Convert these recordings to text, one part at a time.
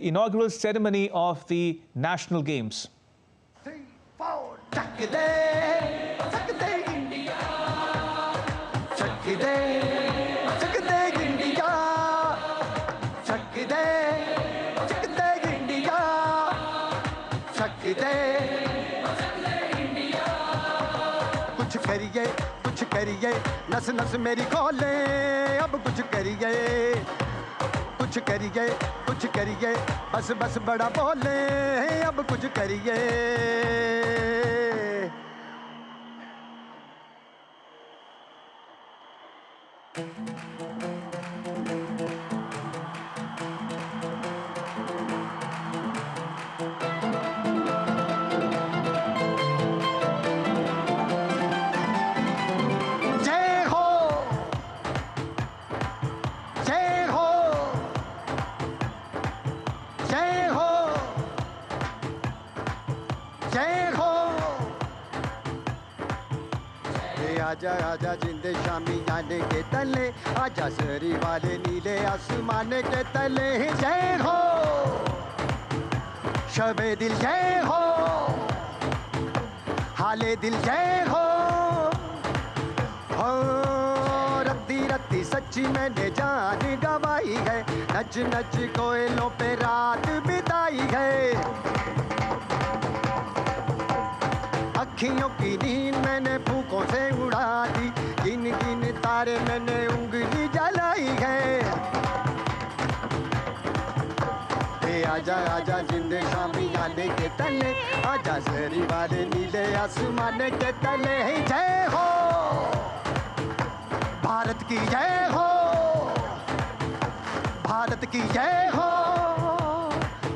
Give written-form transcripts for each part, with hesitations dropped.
Inaugural ceremony of the National Games. 3, 4, chak de India, chak de India, chak de India, chak de India. कुछ करिए, नस नस मेरी खोले, अब कुछ करिए, बस बस बड़ा बोले, अब कुछ करिए. आजा आजा जिंदे शामी आने के तले, आजा सरी वाले नीले आसमान के तले. जय हो शबे दिल, जय हो हाले दिल, जय हो. रत्ती रत्ती सच्ची मैंने जान गवाई है, नच नच कोयलों पे रात बिताई है. अखियों की नींद मैंने फूकों से उड़ा दी, गिन गिन तारे मैंने उंगली जलाई है. आजा आजा जिंदे शामी आने के तले, आजा सरी वाले नीले आसमान के तले. जय हो भारत की, जय हो भारत की, जय हो.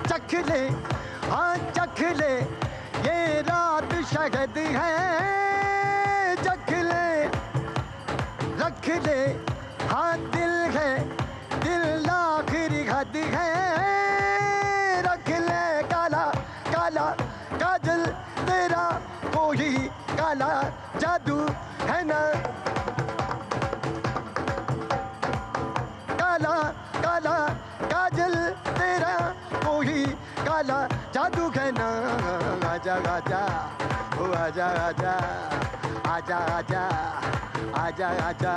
चख ले, हाँ चख ले, ये रात शहद है. चख ले, रख ले, हाँ दिल है, दिल आखिरी हद है. रख ले काला काला काजल तेरा, कोई काला जादू है ना. काला काला काजल तेरा, कोई काला जादू है ना. आजा आजा ओ आजा आजा आजा आजा आजा आजा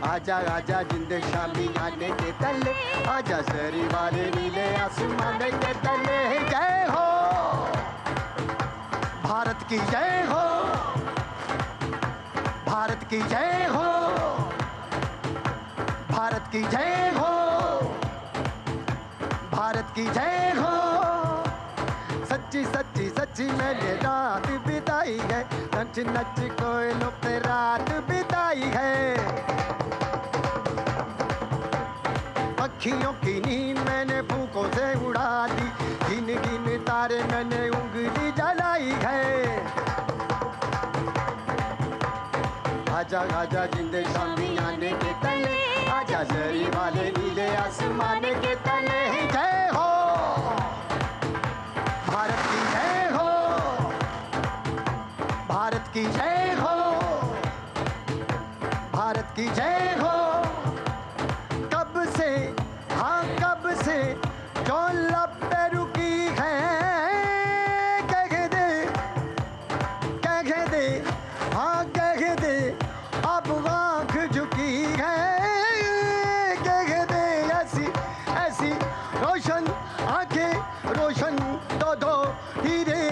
आजा आजा जिंदे शामी आने के तले, आजा सरी वाले नीले आसमान के तले. जय हो भारत की, जय हो भारत की, जय हो भारत की, जय हो भारत की, जय हो. सच्ची सच्ची सच्ची मैंने रात बिताई है, नच नच कोयलों पे रात बिताई है. पक्षियों की नींद मैंने फूकों से उड़ा दी, गिन गिन तारे मैंने उंगली जलाई है. आजा आजा जिंदे शामी आने के तले, आजा सरी वाले नीले आसमान के तले. जय हो भारत की, जय हो भारत की, जय हो भारत की, जय हो. कब से, हाँ कब से जो लब पे रुकी है, कह दे हाँ कह दे, अब आँख झुकी है. कह दे ऐसी ऐसी रोशन आंखें, रोशन दो हीरे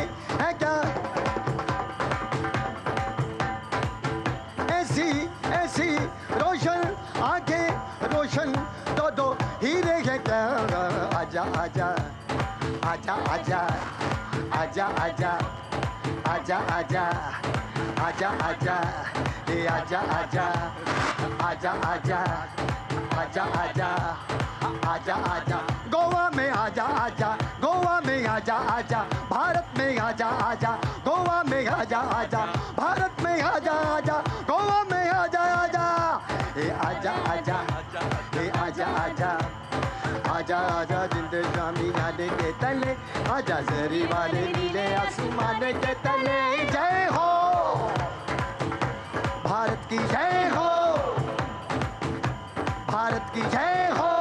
है क्या. ऐसी ऐसी रोशन आंखें, रोशन दो हीरे है क्या. आजा आजा आजा आजा आजा आजा आजा आजा आजा आजा ए आजा आजा आजा आजा आजा आजा आजा आजा. गोवा में आजा आजा, गोवा में आजा आजा, भारत में आजा आजा, गोवा में आजा आजा, भारत में आजा आजा, गोवा में आजा आजा. ए आजा आजा ए आजा आजा आजा आजा जिंदे शामी आने के तले, आजा सरी वाले नीले आसमान के तले. जय हो भारत की, जय हो भारत की, जय हो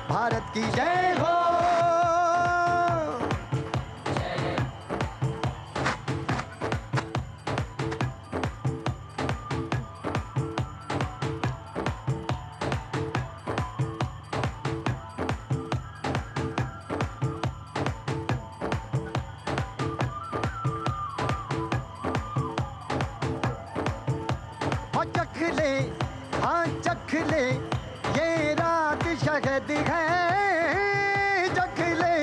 भारत की जय हो। चख ले, हाँ चख ले, ये रात शहद है। चख ले,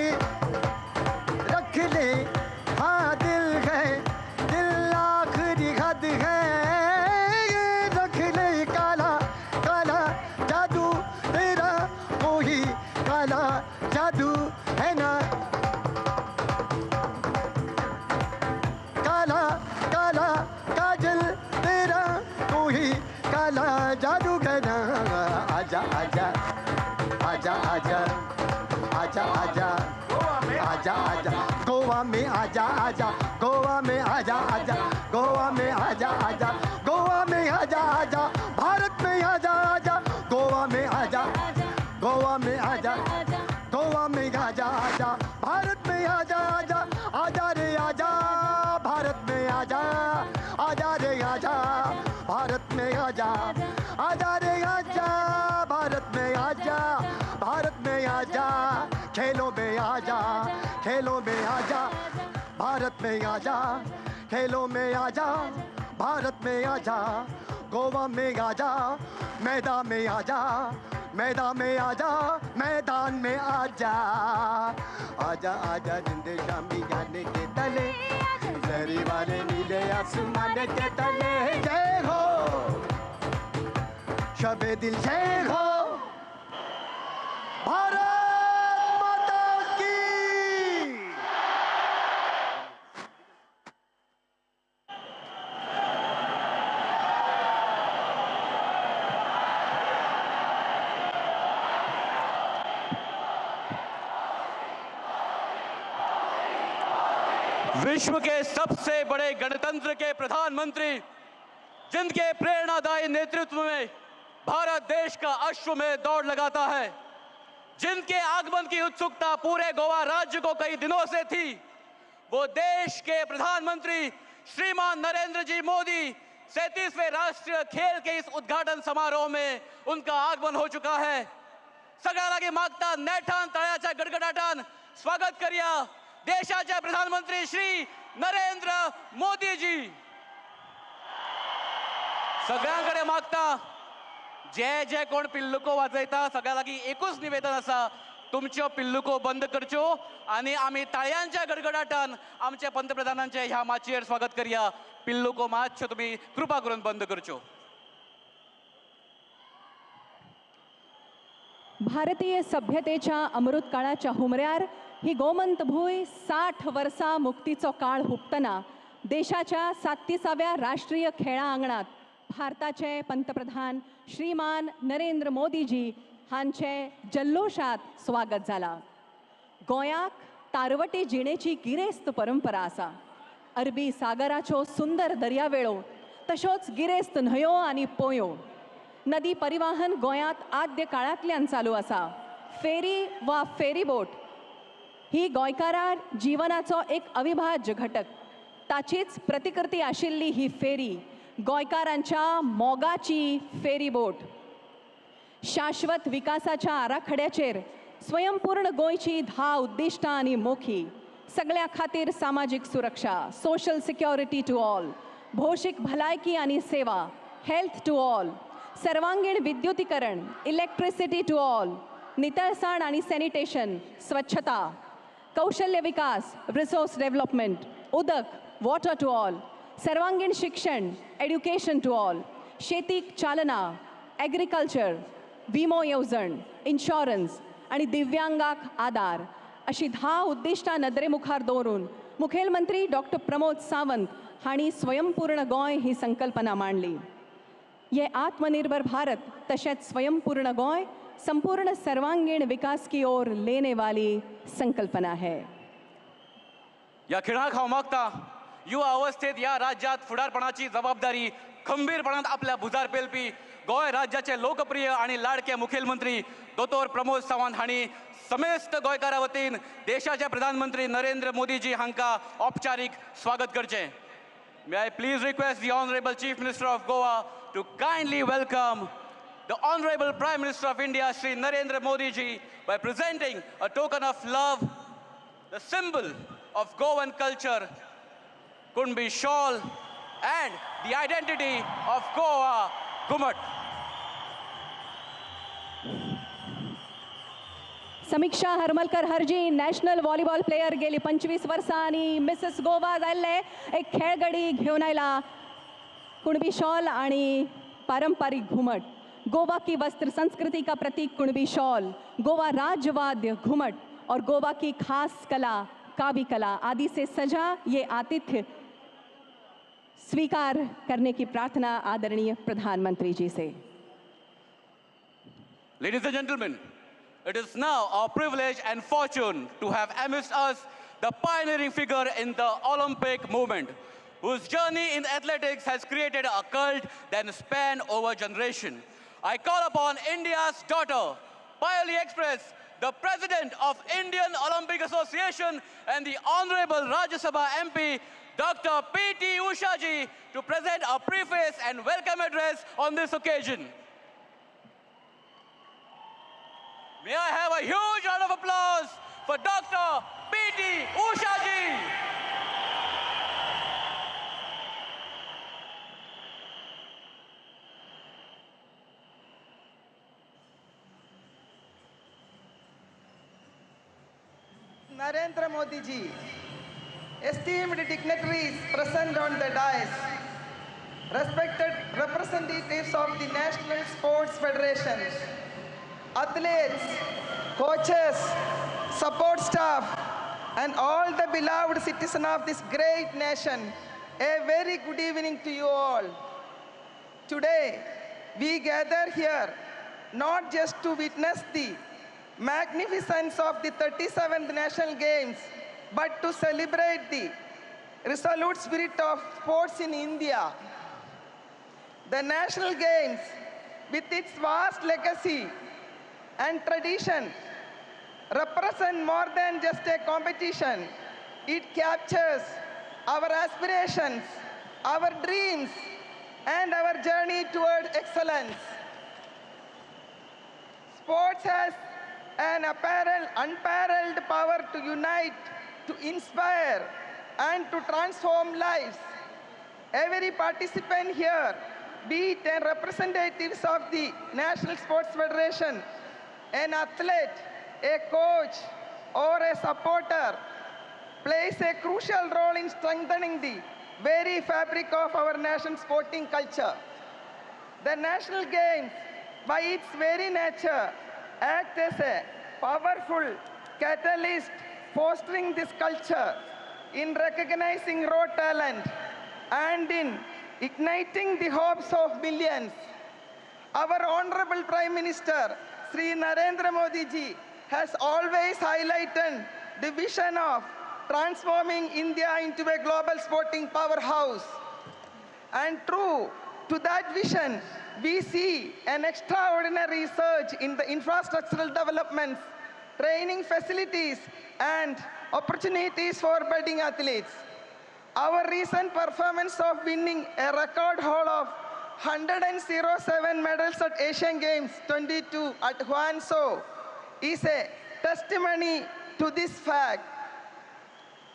रख ले, हाँ दिल है, दिल आखिरी हद है। रख ले काला काला जादू तेरा, वही काला जादू है ना। काला काला काजल तेरा, वही काला जादू है ना। आजा आजा आजा आजा आजा आजा आजा आजा गोवा में आजा आजा गोवा में आजा आजा गोवा में आजा आजा गोवा में आजा आजा भारत में आजा आजा गोवा में आजा गोवा में आजा गोवा में आजा आजा भारत में आजा आजा आजा रे आजा भारत में आजा आजा रे आजा भारत में आजा आजा रे आजा भारत में आजा भारत में आजा खेलों में आजा खेलों में आजा भारत में आजा खेलों में आजा भारत में आजा गोवा में आजा मैदान में आजा मैदान में आजा मैदान में आजा आजा आजा जिंदे शामी जाने के तले जरी वाले नीले आसमान के तले जय हो शबे दिल जय हो भारत माता की। विश्व के सबसे बड़े गणतंत्र के प्रधानमंत्री जिनके प्रेरणादायी नेतृत्व में भारत देश का अश्व में दौड़ लगाता है, जिनके आगमन की उत्सुकता पूरे गोवा राज्य को कई दिनों से थी, वो देश के प्रधानमंत्री श्रीमान नरेंद्र जी मोदी 37वें राष्ट्रीय खेल के इस उद्घाटन समारोह में उनका आगमन हो चुका है। सगळ्यालागी मागता नेटान तळ्याच्या गडगडाटान स्वागत करूया देशाचे प्रधानमंत्री श्री नरेंद्र मोदी जी। सगळ्यांकडे मागता जे जे कोण पिल्लुको वाजयता सगळ्या लागीं एकूच निवेदन आसा, तुमच्यो पिल्लुको बंद करच्यो आनी आमी ताळयांच्या गडगडाटान आमच्या पंतप्रधानांचे ह्या माचयेर स्वागत करूया। पिल्लुको मातश्यो तुमी कृपा करून बंद करच्यो। भारतीय सभ्यतेच्या अमृत काळाच्या हुमऱ्यार ही गोमंत भूंय 60 वर्सां मुक्तीचो काळ हुपतना देशाच्या 37व्या राष्ट्रीय खेळां आंगणात भारताचे पंतप्रधान श्रीमान नरेंद्र मोदीजी हांचे जल्लोशात स्वागत जाला। गोंयाक तारवटी जिणेची गिरेस्त परंपरा आसा। अरबी सागराच्यो सुंदर दर्यावेळो तशोच गिरेस्त न्हंयो आनी पोंयो। नदी परिवहन गोंयांत आद्य काळांतल्यान चालू आसा। फेरी वा फेरी बोट ही गोंयकारां जीवनाचो एक अविभाज्य घटक। ताचीच प्रतिकृती आशिल्ली ही फेरी गोंयकारांच्या मोगाची फेरी बोट। शाश्वत विकासाच्या आराखड्याचेर स्वयंपूर्ण गोंयची 10 उद्दिष्टां आनी मोखी। सगळ्या खातीर सामाजीक सुरक्षा, सोशल सिक्युरिटी टू ऑल, भौशीक भलायकी आनी सेवा, हेल्थ टू ऑल, सर्वांगीण विद्युतीकरण, इलेक्ट्रिसिटी टू ऑल, नितळसाण आनी सॅनिटेशन, स्वच्छता, कौशल्य विकास, रिसोर्स डेव्हलपमेंट, उदक, वॉटर टू ऑल, सर्वांगीण शिक्षण, एड्युकेशन टू ऑल, शेतीक चालना, एग्रीकल्चर, विमो येवजण, इन्शुरन्स आनी दिव्यांगाक आदार अशी 10 उद्दिष्टां नदरे मुखार दवरून मुखेलमंत्री डॉक्टर प्रमोद सावंत हांणी स्वयंपूर्ण गोंय ही संकल्पना मांडली। ये आत्मनिर्भर भारत तशेंच स्वयंपूर्ण गोंय संपूर्ण सर्वांगीण विकास की ओर लेने वाली संकल्पना है। या खेळाक हांव मागता युवा अवस्थेत या राज्यात फुडारपणाची जबाबदारी खंबीरपणान आपल्या भुजार पेलपी गोय राज्याचे लोकप्रिय आणि लाडके मुखेलमंत्री दोतोर प्रमोद सावंत हांणी समेस्त गोंयकारां वतीन देशाचे प्रधानमंत्री नरेंद्र मोदीजी हांकां औपचारीक स्वागत करचें. May I please request the Honorable Chief Minister of Goa to kindly welcome the Honorable Prime Minister of India, Shri Narendra Modi ji, by presenting a token of love, the symbol of Goan culture, Kunbi shawl, and the identity of Goa, Gumat. समीक्षा Haramalkar Harji national volleyball player गेली 25 वर्सां आणि Mrs Goa जाल्ले एक खेळगडी घेऊन आयला Kunbi shawl आणि पारंपरिक घुमट. गोवा की वस्त्र संस्कृति का प्रतीक कुणबी शॉल, गोवा राजवाद्य घुमट और गोवा की खास कला कावी कला आदि से सजा ये आतिथ्य स्वीकार करने की प्रार्थना आदरणीय प्रधानमंत्री जी से. Ladies and gentlemen, it is now our privilege and fortune to have amidst us the pioneering figure in the Olympic movement, whose journey in athletics has created a cult that spans over generation. I call upon India's daughter, Payali Express, the President of Indian Olympic Association and the Honorable Rajya Sabha MP, Dr. P.T. Usha ji, to present a preface and welcome address on this occasion. May I have a huge round of applause for Dr. P.T. Usha ji. Narendra Modi ji, esteemed dignitaries present on the dais, respected representatives of the National Sports Federations, athletes, coaches, support staff, and all the beloved citizens of this great nation, a very good evening to you all. Today, we gather here not just to witness the magnificence of the 37th National Games, but to celebrate the resolute spirit of sports in India. The National Games, with its vast legacy and tradition, represent more than just a competition. It captures our aspirations, our dreams, and our journey toward excellence. Sports has an unparalleled power to unite, to inspire, and to transform lives. Every participant here, be it a representatives of the National Sports Federation, an athlete, a coach, or a supporter, plays a crucial role in strengthening the very fabric of our nation's sporting culture. The National Games, by its very nature, act as a powerful catalyst fostering this culture, in recognizing raw talent and in igniting the hopes of millions. Our Honorable Prime Minister, Shri Narendra Modi ji, has always highlighted the vision of transforming India into a global sporting powerhouse. And true to that vision, we see an extraordinary surge in the infrastructural developments, training facilities, and opportunities for budding athletes. Our recent performance of winning a record haul of 107 medals at Asian Games 22 at Hwangzhou is a testimony to this fact.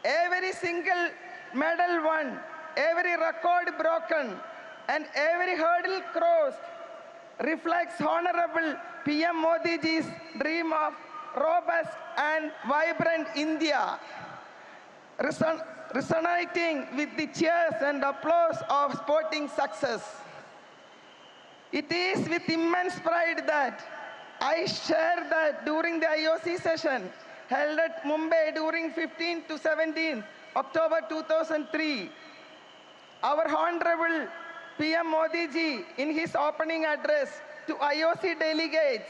Every single medal won, every record broken, and every hurdle crossed reflects Honorable PM Modi ji's dream of robust and vibrant India, resonating with the cheers and applause of sporting success. It is with immense pride that I share that during the IOC session held at Mumbai during 15 to 17 October 2003, our Honorable PM Modi ji, in his opening address to IOC delegates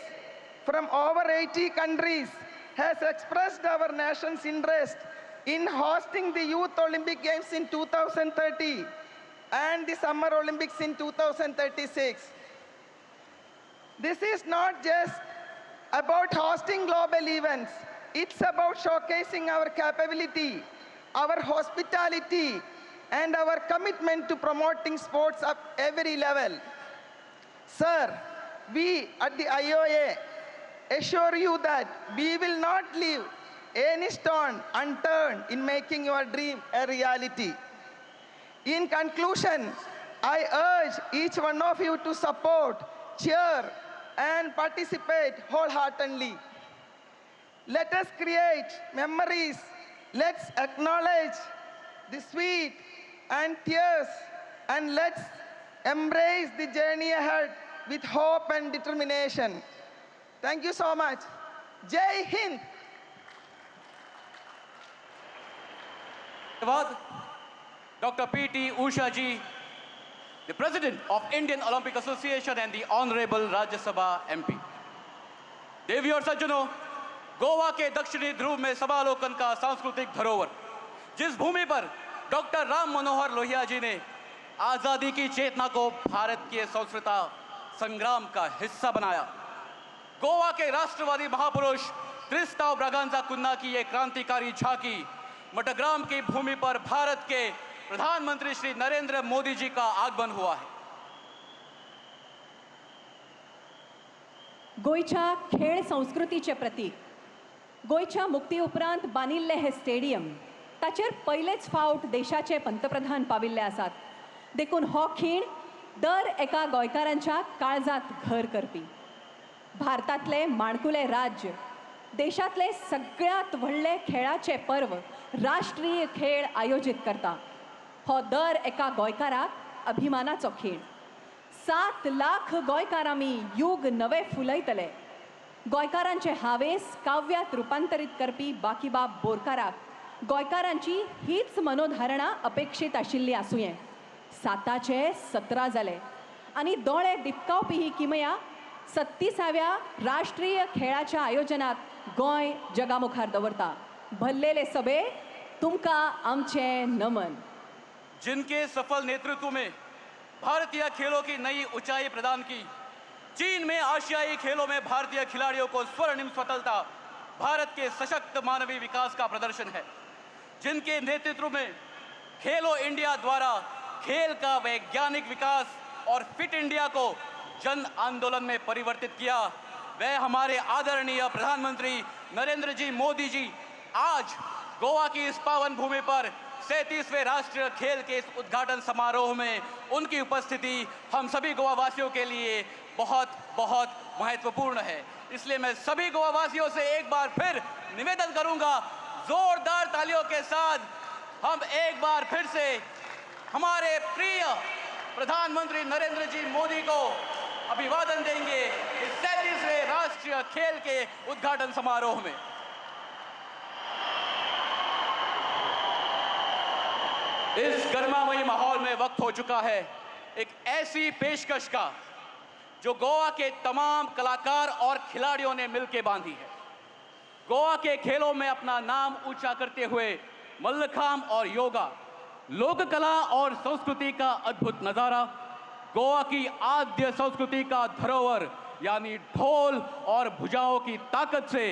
from over 80 countries, has expressed our nation's interest in hosting the Youth Olympic Games in 2030 and the Summer Olympics in 2036. This is not just about hosting global events. It's about showcasing our capability, our hospitality, and our commitment to promoting sports at every level. Sir, we at the IOA assure you that we will not leave any stone unturned in making your dream a reality. In conclusion, I urge each one of you to support, cheer, and participate wholeheartedly. Let us create memories. Let's acknowledge the sweet and tears, and let's embrace the journey ahead with hope and determination. Thank you so much. Jai Hind. धन्यवाद Dr. P.T. Usha ji, the President of Indian Olympic Association and the Honorable Rajya Sabha MP. देवी और सज्जनों, गोवा के दक्षिणी ध्रुव में समालोकन का सांस्कृतिक धरोहर, जिस भूमि पर डॉक्टर राम मनोहर लोहिया जी ने आज़ादी की चेतना को भारत के स्वतंत्रता संग्राम का हिस्सा बनाया, गोवा के राष्ट्रवादी महापुरुष त्रिस्ताव ब्रागांजा कुन्ना की ये क्रांतिकारी झांकी मटग्राम की भूमि पर भारत के प्रधानमंत्री श्री नरेंद्र मोदी जी का आगमन हुआ है. गोयच्या खेळ संस्कृतीचे प्रतीक, गोयच्या मुक्ती उपरांत बांदिल्ले हे स्टेडियम, ताचेर पयलेच फावट देशाचे पंतप्रधान पाविल्ले आसात. देखून हो खीण दर एका गोंयकारांच्या काळजात घर करपी. भारतातले माणकुले राज्य, देशातले सगळ्यात व्हडले खेळाचे पर्व राष्ट्रीय खेळ आयोजित करता. हो दर एका गोंयकाराक अभिमानाचो खीण. 7 लाख गोंयकार आमी युग नवे फुलयतले. गोंयकारांचे हावेस काव्यात रुपांतरीत करपी बाकीबाब बोरकाराक गोंयकारांची हीच मनोधारणा अपेक्षीत आशिल्ली आसुंये. 7चे 17 जाले आनी दोळे दिपकावपी ही किमया 36व्या राष्ट्रीय खेळाच्या आयोजनात गोंय जगामुखार दवरता. भरलेले सभे तुमकां आमचे नमन. जिनके सफल नेतृत्व में भारतीय खेलों की नई ऊंचाई प्रदान की, चीन में आशियाई खेलों में भारतीय खिलाड़ियों को स्वर्णिम सफलता भारत के सशक्त मानवीय विकास का प्रदर्शन है, जिनके नेतृत्व में खेलो इंडिया द्वारा खेल का वैज्ञानिक विकास और फिट इंडिया को जन आंदोलन में परिवर्तित किया, वह हमारे आदरणीय प्रधानमंत्री नरेंद्र जी मोदी जी आज गोवा की इस पावन भूमि पर 37वें राष्ट्रीय खेल के इस उद्घाटन समारोह में उनकी उपस्थिति हम सभी गोवा वासियों के लिए बहुत बहुत महत्वपूर्ण है. इसलिए मैं सभी गोवा वासियों से एक बार फिर निवेदन करूंगा, जोरदार तालियों के साथ हम एक बार फिर से हमारे प्रिय प्रधानमंत्री नरेंद्र जी मोदी को अभिवादन देंगे इस 37वें राष्ट्रीय खेल के उद्घाटन समारोह में. इस गर्मामयी माहौल में वक्त हो चुका है एक ऐसी पेशकश का जो गोवा के तमाम कलाकार और खिलाड़ियों ने मिलकर बांधी है. गोवा के खेलों में अपना नाम ऊंचा करते हुए मल्लखांब और योगा, लोक कला और संस्कृति का अद्भुत नजारा, गोवा की आद्य संस्कृति का धरोहर यानी ढोल और भुजाओं की ताकत से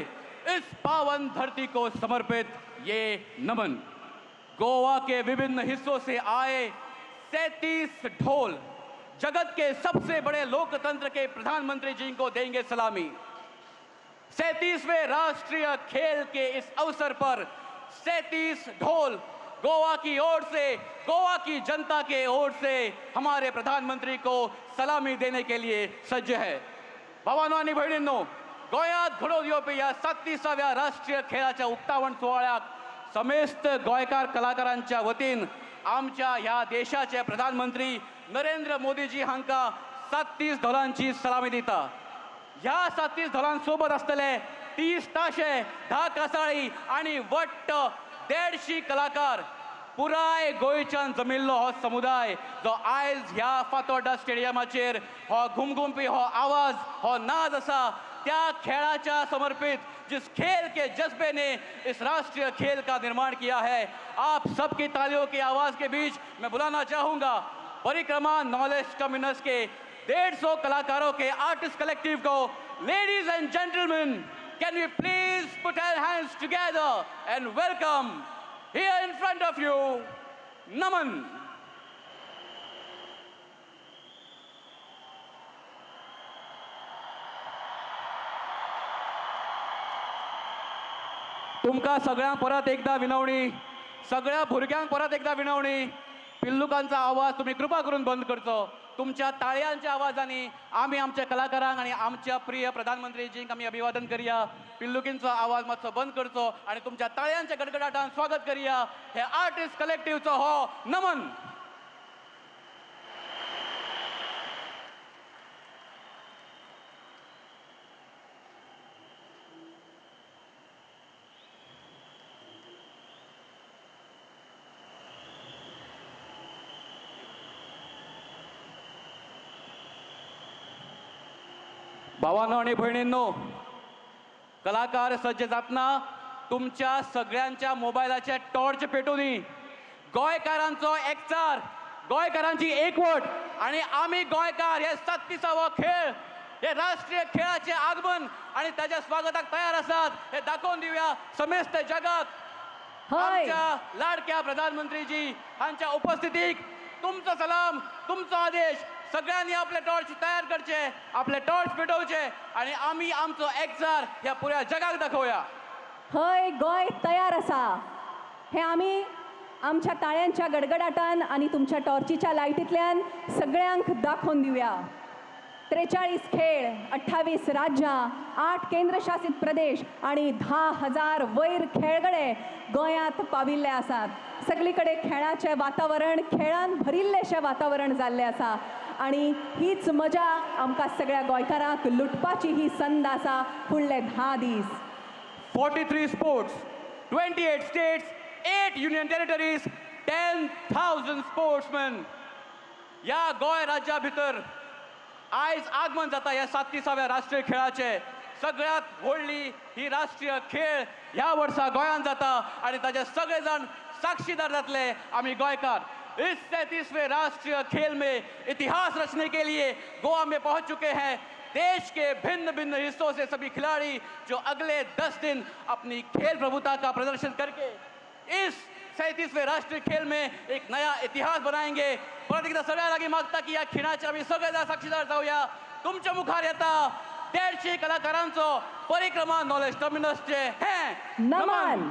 इस पावन धरती को समर्पित ये नमन. गोवा के विभिन्न हिस्सों से आए 37 ढोल जगत के सबसे बड़े लोकतंत्र के प्रधानमंत्री जी को देंगे सलामी. 37वें राष्ट्रीय खेल के इस अवसर पर 37 ढोल गोवा की ओर से, गोवा की जनता के ओर से हमारे प्रधानमंत्री को सलामी देने के लिए सज्ज है. भावांनो आणि भयणींनो, गोंयांत घडोवन येवपी ह्या 37व्या राष्ट्रीय खेळाच्या उक्तावण सोहळ्याक समेस्त गोंयकार कलाकारांच्या वतीन आमच्या ह्या देशाचे प्रधानमंत्री नरेंद्र मोदीजी हांका 37 ढोलांची सलामी दिता. ह्या 37 ढोलांसोबत आसतले 30 ताशे, 10 कासाळी आणि वट्ट 150 कलाकार. पुराय गोंयच्यान जमिल्लो हो समुदाय जो आयज ह्या फातोड्डा स्टेडियमाचेर हो घुमघुमपी हो आवाज, हो नाद आसा, त्या खेळाच्या समर्पित जिस खेल के जज्बे ने इस राष्ट्रीय खेल का निर्माण किया है, आप सबकी तालियों की आवाज के बीच मैं बुलाना चाहूंगा परिक्रमा नॉलेज टर्मिनस के 150 कलाकारों के आर्टिस्ट कलेक्टिव को, ladies and gentleman, can we please put our hands together and welcome here in front of you, Naman. तुमका सगळ्यांक परत एकदा विनवणी, सगळ्या भुरग्यांक परत एकदा विनवणी, पिल्लुकांचा आवाज तुम्ही कृपा करून बंद करचो. तुमच्या ताळयांच्या आवाजांनी आम्ही आमच्या कलाकारांक आणि आमच्या प्रिय प्रधानमंत्रीजींक आम्ही अभिवादन करूया. पिल्लुकींचो आवाज मातसो बंद करचो आणि तुमच्या ताळयांच्या गडगडाटान स्वागत करूया हे आर्टिस्ट कलेक्टिव्हचो हो नमन. भावांनो आणि भयणींनो, कलाकार सज्ज जातना तुमच्या सगळ्यांच्या मोबायलाचे टॉर्च पेटोवनी, गोंयकारांचो एकचार, गोंयकारांची एकवट आणि आम्ही गोंयकार हे 37वो खेळ, हे राष्ट्रीय खेळाचे आगमन आणि त्याच्या स्वागताक तयार आसात हे दाखवून दिवया समेस्त जगात. आमच्या लाडक्या प्रधानमंत्रीजी हांच्या उपस्थितीक तुमचो सलाम, तुमचो आदेश. सगळ्यांनी आपले टॉर्च तयार करचे, आपले टॉर्च पेटवचे आणि आम्ही आमचो एकचार ह्या पुऱ्या जगाक दाखवूया. हय, गोंय तयार आसा हे आमी आमच्या ताळ्यांच्या गडगडाटान आणि तुमच्या टॉर्चीच्या लायटींतल्यान सगळ्यांक दाखोवन दिवया. 43 खेळ, 28 राज्यां, 8 केंद्रशासित प्रदेश आणि 10,000 वयर खेळगडे गोंयांत पाविल्ले आसात. सगळीकडे खेळाचे वातावरण, खेळान भरिल्लेशें वातावरण जाल्लें आसा आणि हीच मजा आमकां सगळ्या गोंयकारांक लुटपाची ही संद आसा फुडले 10 दीस. 43 sports, 28 states, 8 union territories, 10,000 sportsman. या गोंय राज्या भितर आयज आगमन जाता ह्या 37व्या राष्ट्रीय खेळाचे. सगळ्यात व्हडली ही राष्ट्रीय खेळ ह्या वर्सा गोंयांत जाता आणि ताचे सगळे जण साक्षीदार जातले आम्ही गोंयकार. इस 37वें राष्ट्रीय खेल में इतिहास रचने के लिए गोवा में पहुंच चुके हैं देश के भिन्न भिन्न हिस्सों से सभी खिलाड़ी, जो अगले 10 दिन अपनी खेल प्रभुता का प्रदर्शन करके इस 37वें राष्ट्रीय खेल में एक नया इतिहास बनाएंगे. परत एकदा सगळ्या लागीं मागता की या खिणाचे आम्ही सगळे जण साक्षीदार जाऊया. तुमच्या मुखार येता 150 कलाकारांचो परिक्रमा नॉलेज टर्मिनसचे हे नमन.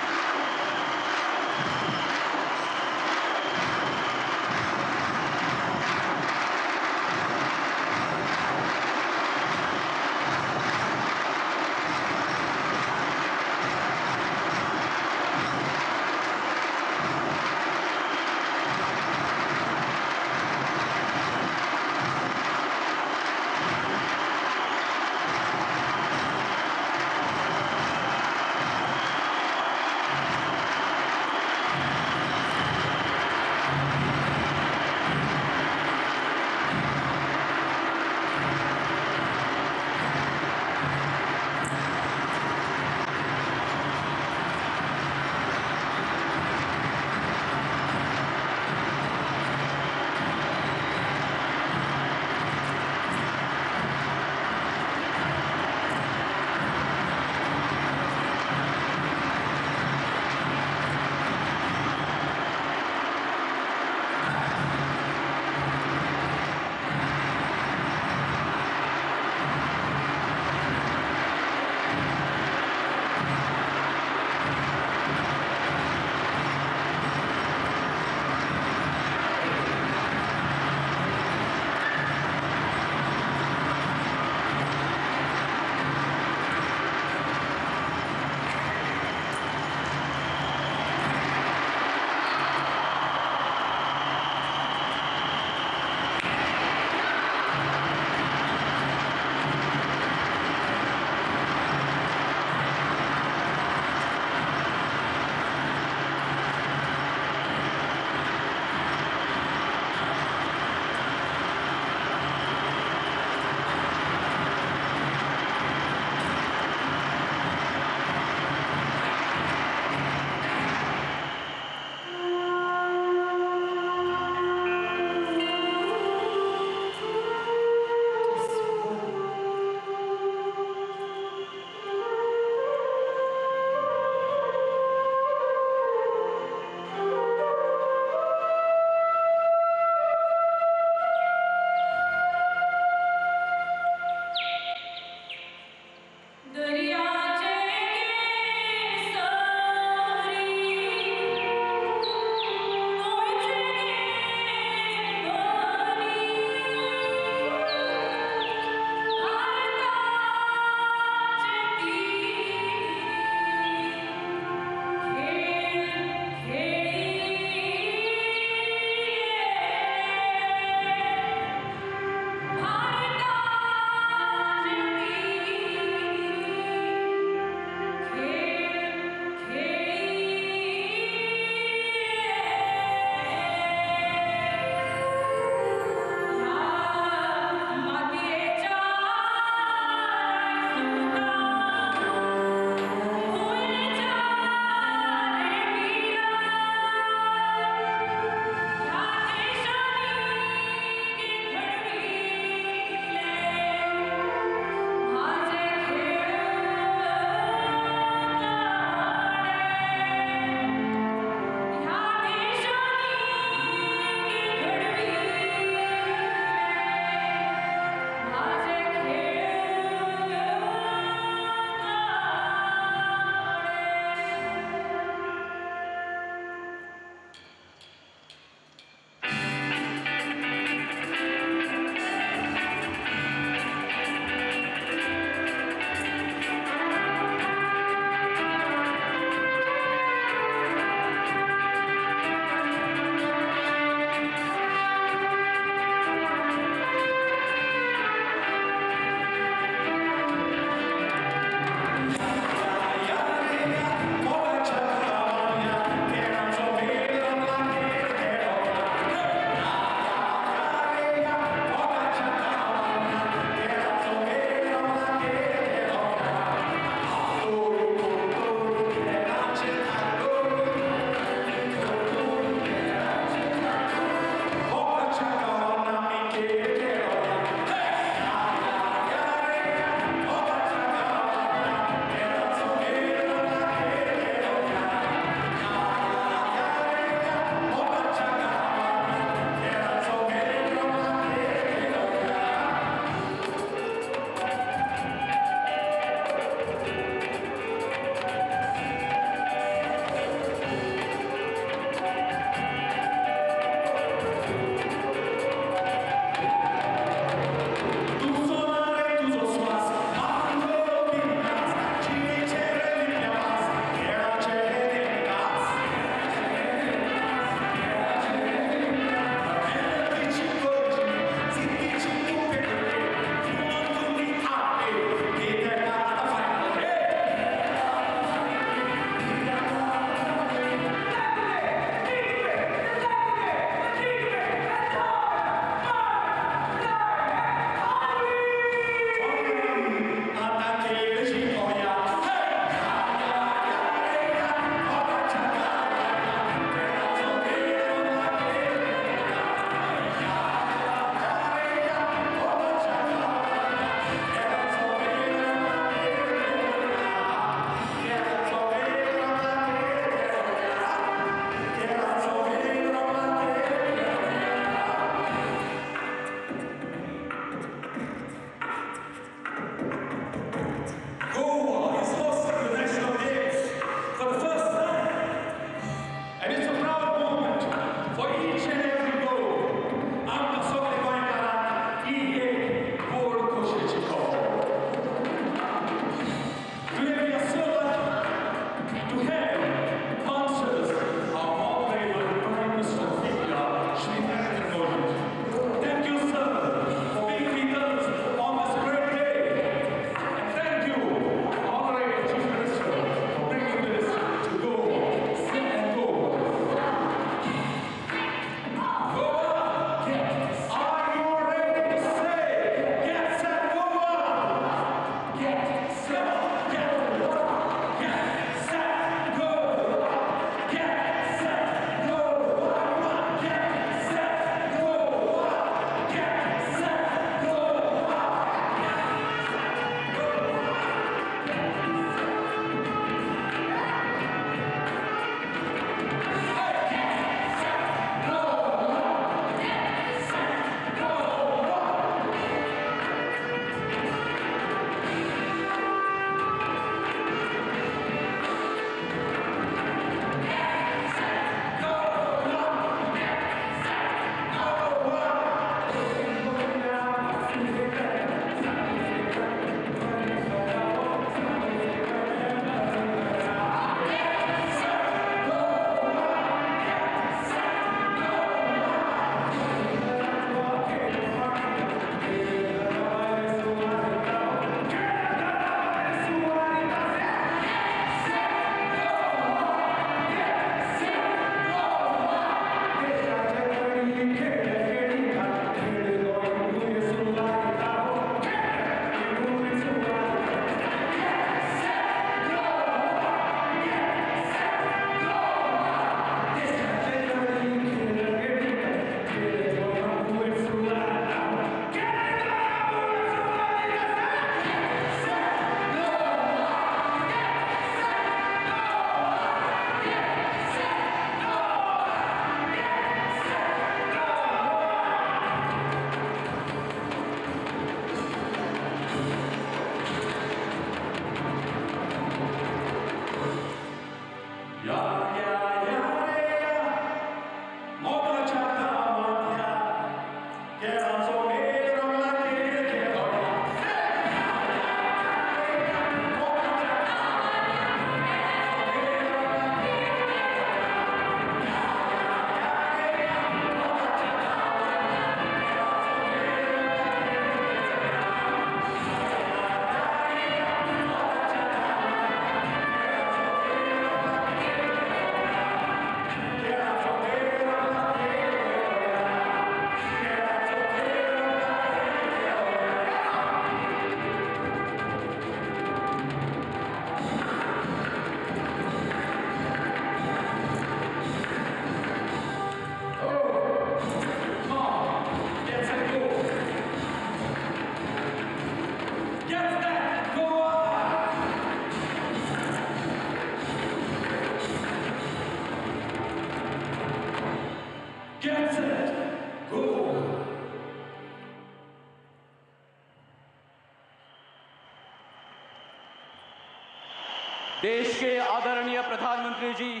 देश के आदरणीय प्रधानमंत्री जी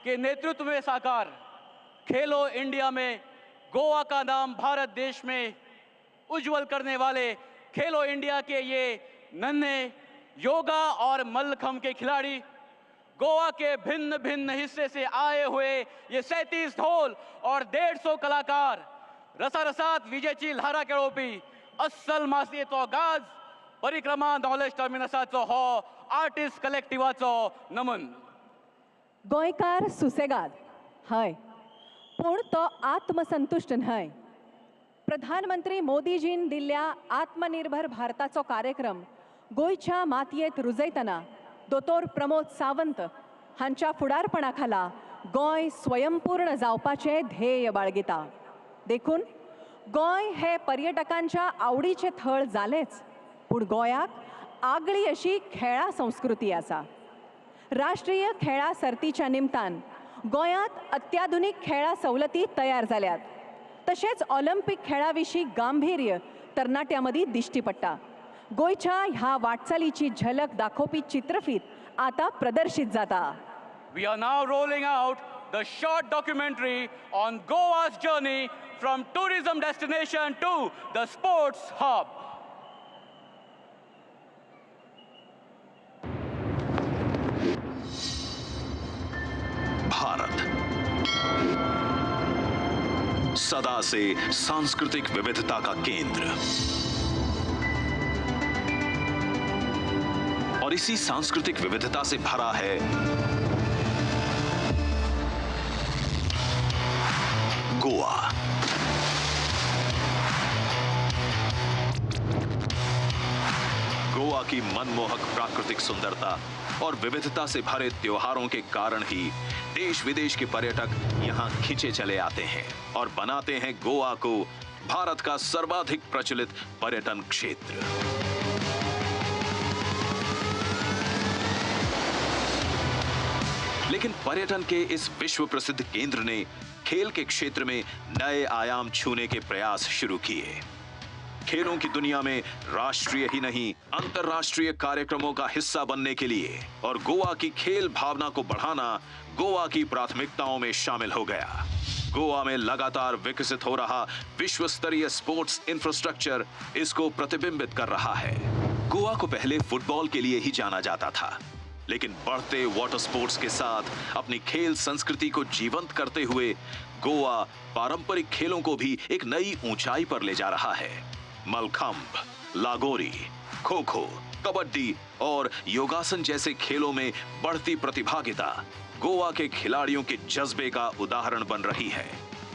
के नेतृत्व में साकार खेलो इंडिया में गोवा का नाम भारत देश में उज्जवल करने वाले खेलो इंडिया के ये नन्हे योगा और मल्लखंब के खिलाड़ी, गोवा के भिन्न भिन्न हिस्से से आए हुए ये 37 ढोल और 150 कलाकार रसारसात विजेची ल्हारा खेळोवपी अस्सल मासयेचो गाज परिक्रमा नॉलेज टर्मिनसाचो हो आर्टिस्ट कलेक्टिवाचो नमन. गोंयकार सुसेगाद हय, पूण तो आत्मसंतुष्ट न्हय. प्रधानमंत्री मोदीजीन दिल्ल्या आत्मनिर्भर भारताचो कार्यक्रम गोंयच्या मातयेंत रुजयतना दोतोर प्रमोद सावंत हांच्या फुडारपणा खाला गोंय स्वयंपूर्ण जावपाचें ध्येय बाळगिता. देखून गोंय हे पर्यटकांच्या आवडीचें थळ जालेंच, पूण गोंयाक आगळी अशी खेळा संस्कृती आसा. राष्ट्रीय खेळा सर्तीच्या निमतान गोंयांत अत्याधुनीक खेळा सवलती तयार जाल्यात. तशेंच ऑलिंपिक खेळा विशीं गांभीर्य तरणाट्यां मदीं दिश्टी पडटा. गोंयच्या ह्या वाटचालीची झलक दाखोवपी चित्रफीत आतां प्रदर्शीत जाता. We are now rolling out the short documentary on Goa's journey from tourism destination to the sports hub. Bharat सदा से सांस्कृतिक विविधता का केंद्र और इसी सांस्कृतिक विविधता से भरा है गोवा. गोवा की मनमोहक प्राकृतिक सुंदरता और विविधता से भरे त्योहारों के कारण ही देश विदेश के पर्यटक यहां खिंचे चले आते हैं और बनाते हैं गोवा को भारत का सर्वाधिक प्रचलित पर्यटन क्षेत्र. लेकिन पर्यटन के इस विश्व प्रसिद्ध केंद्र ने खेल के क्षेत्र में नए आयाम छूने के प्रयास शुरू किए. खेलों की दुनिया में राष्ट्रीय ही नहीं अंतर्राष्ट्रीय कार्यक्रमों का हिस्सा बनने के लिए और गोवा की खेल भावना को बढ़ाना गोवा की प्राथमिकताओं में शामिल हो गया. गोवा में लगातार विकसित हो रहा विश्व स्तरीय स्पोर्ट्स इंफ्रास्ट्रक्चर इसको प्रतिबिंबित कर रहा है. गोवा को पहले फुटबॉल के लिए ही जाना जाता था, लेकिन बढ़ते वाटर स्पोर्ट्स के साथ अपनी खेल संस्कृति को जीवंत करते हुए गोवा पारंपरिक खेलों को भी एक नई ऊंचाई पर ले जा रहा है. मलखंब, लागोरी, खो खो, कबड्डी और योगासन जैसे खेलों में बढ़ती प्रतिभागिता गोवा के खिलाड़ियों के जज्बे का उदाहरण बन रही है.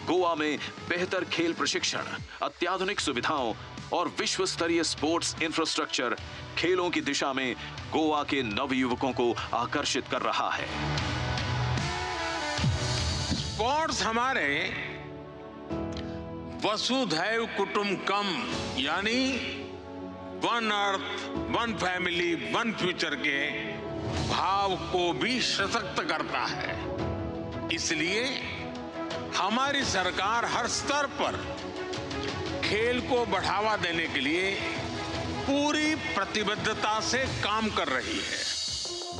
गोवा में बेहतर खेल प्रशिक्षण, अत्याधुनिक सुविधाओं और विश्व स्तरीय स्पोर्ट्स इंफ्रास्ट्रक्चर खेलों की दिशा में गोवा के नवयुवकों को आकर्षित कर रहा है. स्पोर्ट्स हमारे वसुधैव कुटुंबकम यानी one earth, one family, one future के भाव को भी सशक्त करता है. इसलिए हमारी सरकार हर स्तर पर खेल को बढ़ावा देने के लिए पूरी प्रतिबद्धता से काम कर रही है.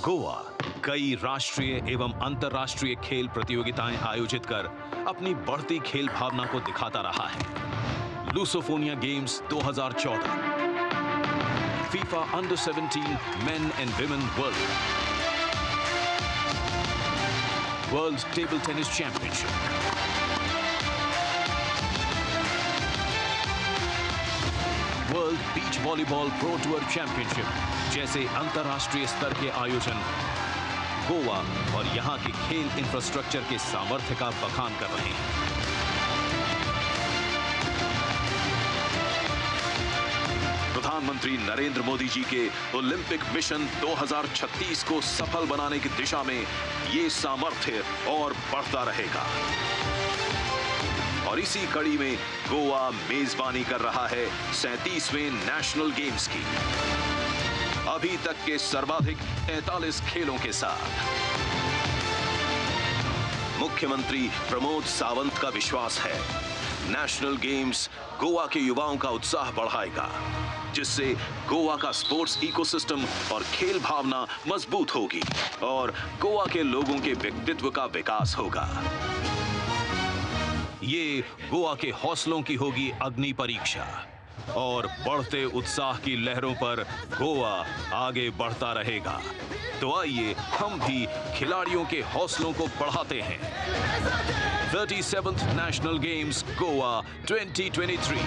गोवा कई राष्ट्रीय एवं अंतर्राष्ट्रीय खेल प्रतियोगिताएं आयोजित कर अपनी बढ़ती खेल भावना को दिखाता रहा है. Lusofonia games 2014, FIFA under 17 main and women world table tennis championship, world beach volleyball pro tour championship जैसे अंतर्राष्ट्रीय स्तर के आयोजन गोवा और यहां के खेल इंफ्रास्ट्रक्चर के सामर्थ्य का बखान कर रहे हैं. प्रधानमंत्री नरेंद्र मोदी जी के ओलंपिक मिशन 2036 को सफल बनाने की दिशा में ये सामर्थ्य और बढ़ता रहेगा. और इसी कड़ी में गोवा मेजबानी कर रहा है 37वें नेशनल गेम्स की, अभी तक के सर्वाधिक 43 खेलों के साथ. मुख्यमंत्री प्रमोद सावंत का विश्वास है नेशनल गेम्स गोवा के युवाओं का उत्साह बढ़ाएगा, जिससे गोवा का स्पोर्ट्स इकोसिस्टम और खेल भावना मजबूत होगी और गोवा के लोगों के व्यक्तित्व का विकास होगा। ये गोवा के हौसलों की होगी अग्नि परीक्षा और बढ़ते उत्साह की लहरों पर गोवा आगे बढ़ता रहेगा। तो आइए हम भी खिलाड़ियों के हौसलों को बढ़ाते हैं। 37th national games Goa 2023।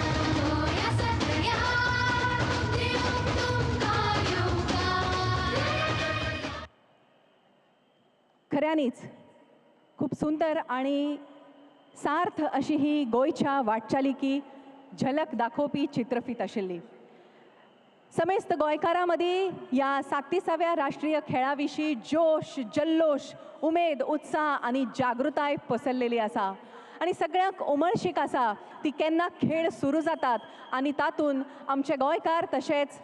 खऱ्यानीच खूप सुंदर आणि सार्थ अशी ही गोयच्या वाटचालीकी झलक दाखोवपी चित्रफीत आशिल्ली। समेस्त गोंयकारांमदी या 37व्या राष्ट्रीय खेळाविशीं जोश, जल्लोश, उमेद, उत्साह आणि जागृताय पसरलेली आसा आणि सगळ्यांक उमळशीक आसा ती केन्ना खेळ सुरू जातात आणि तातून आमचे गोंयकार तशेंच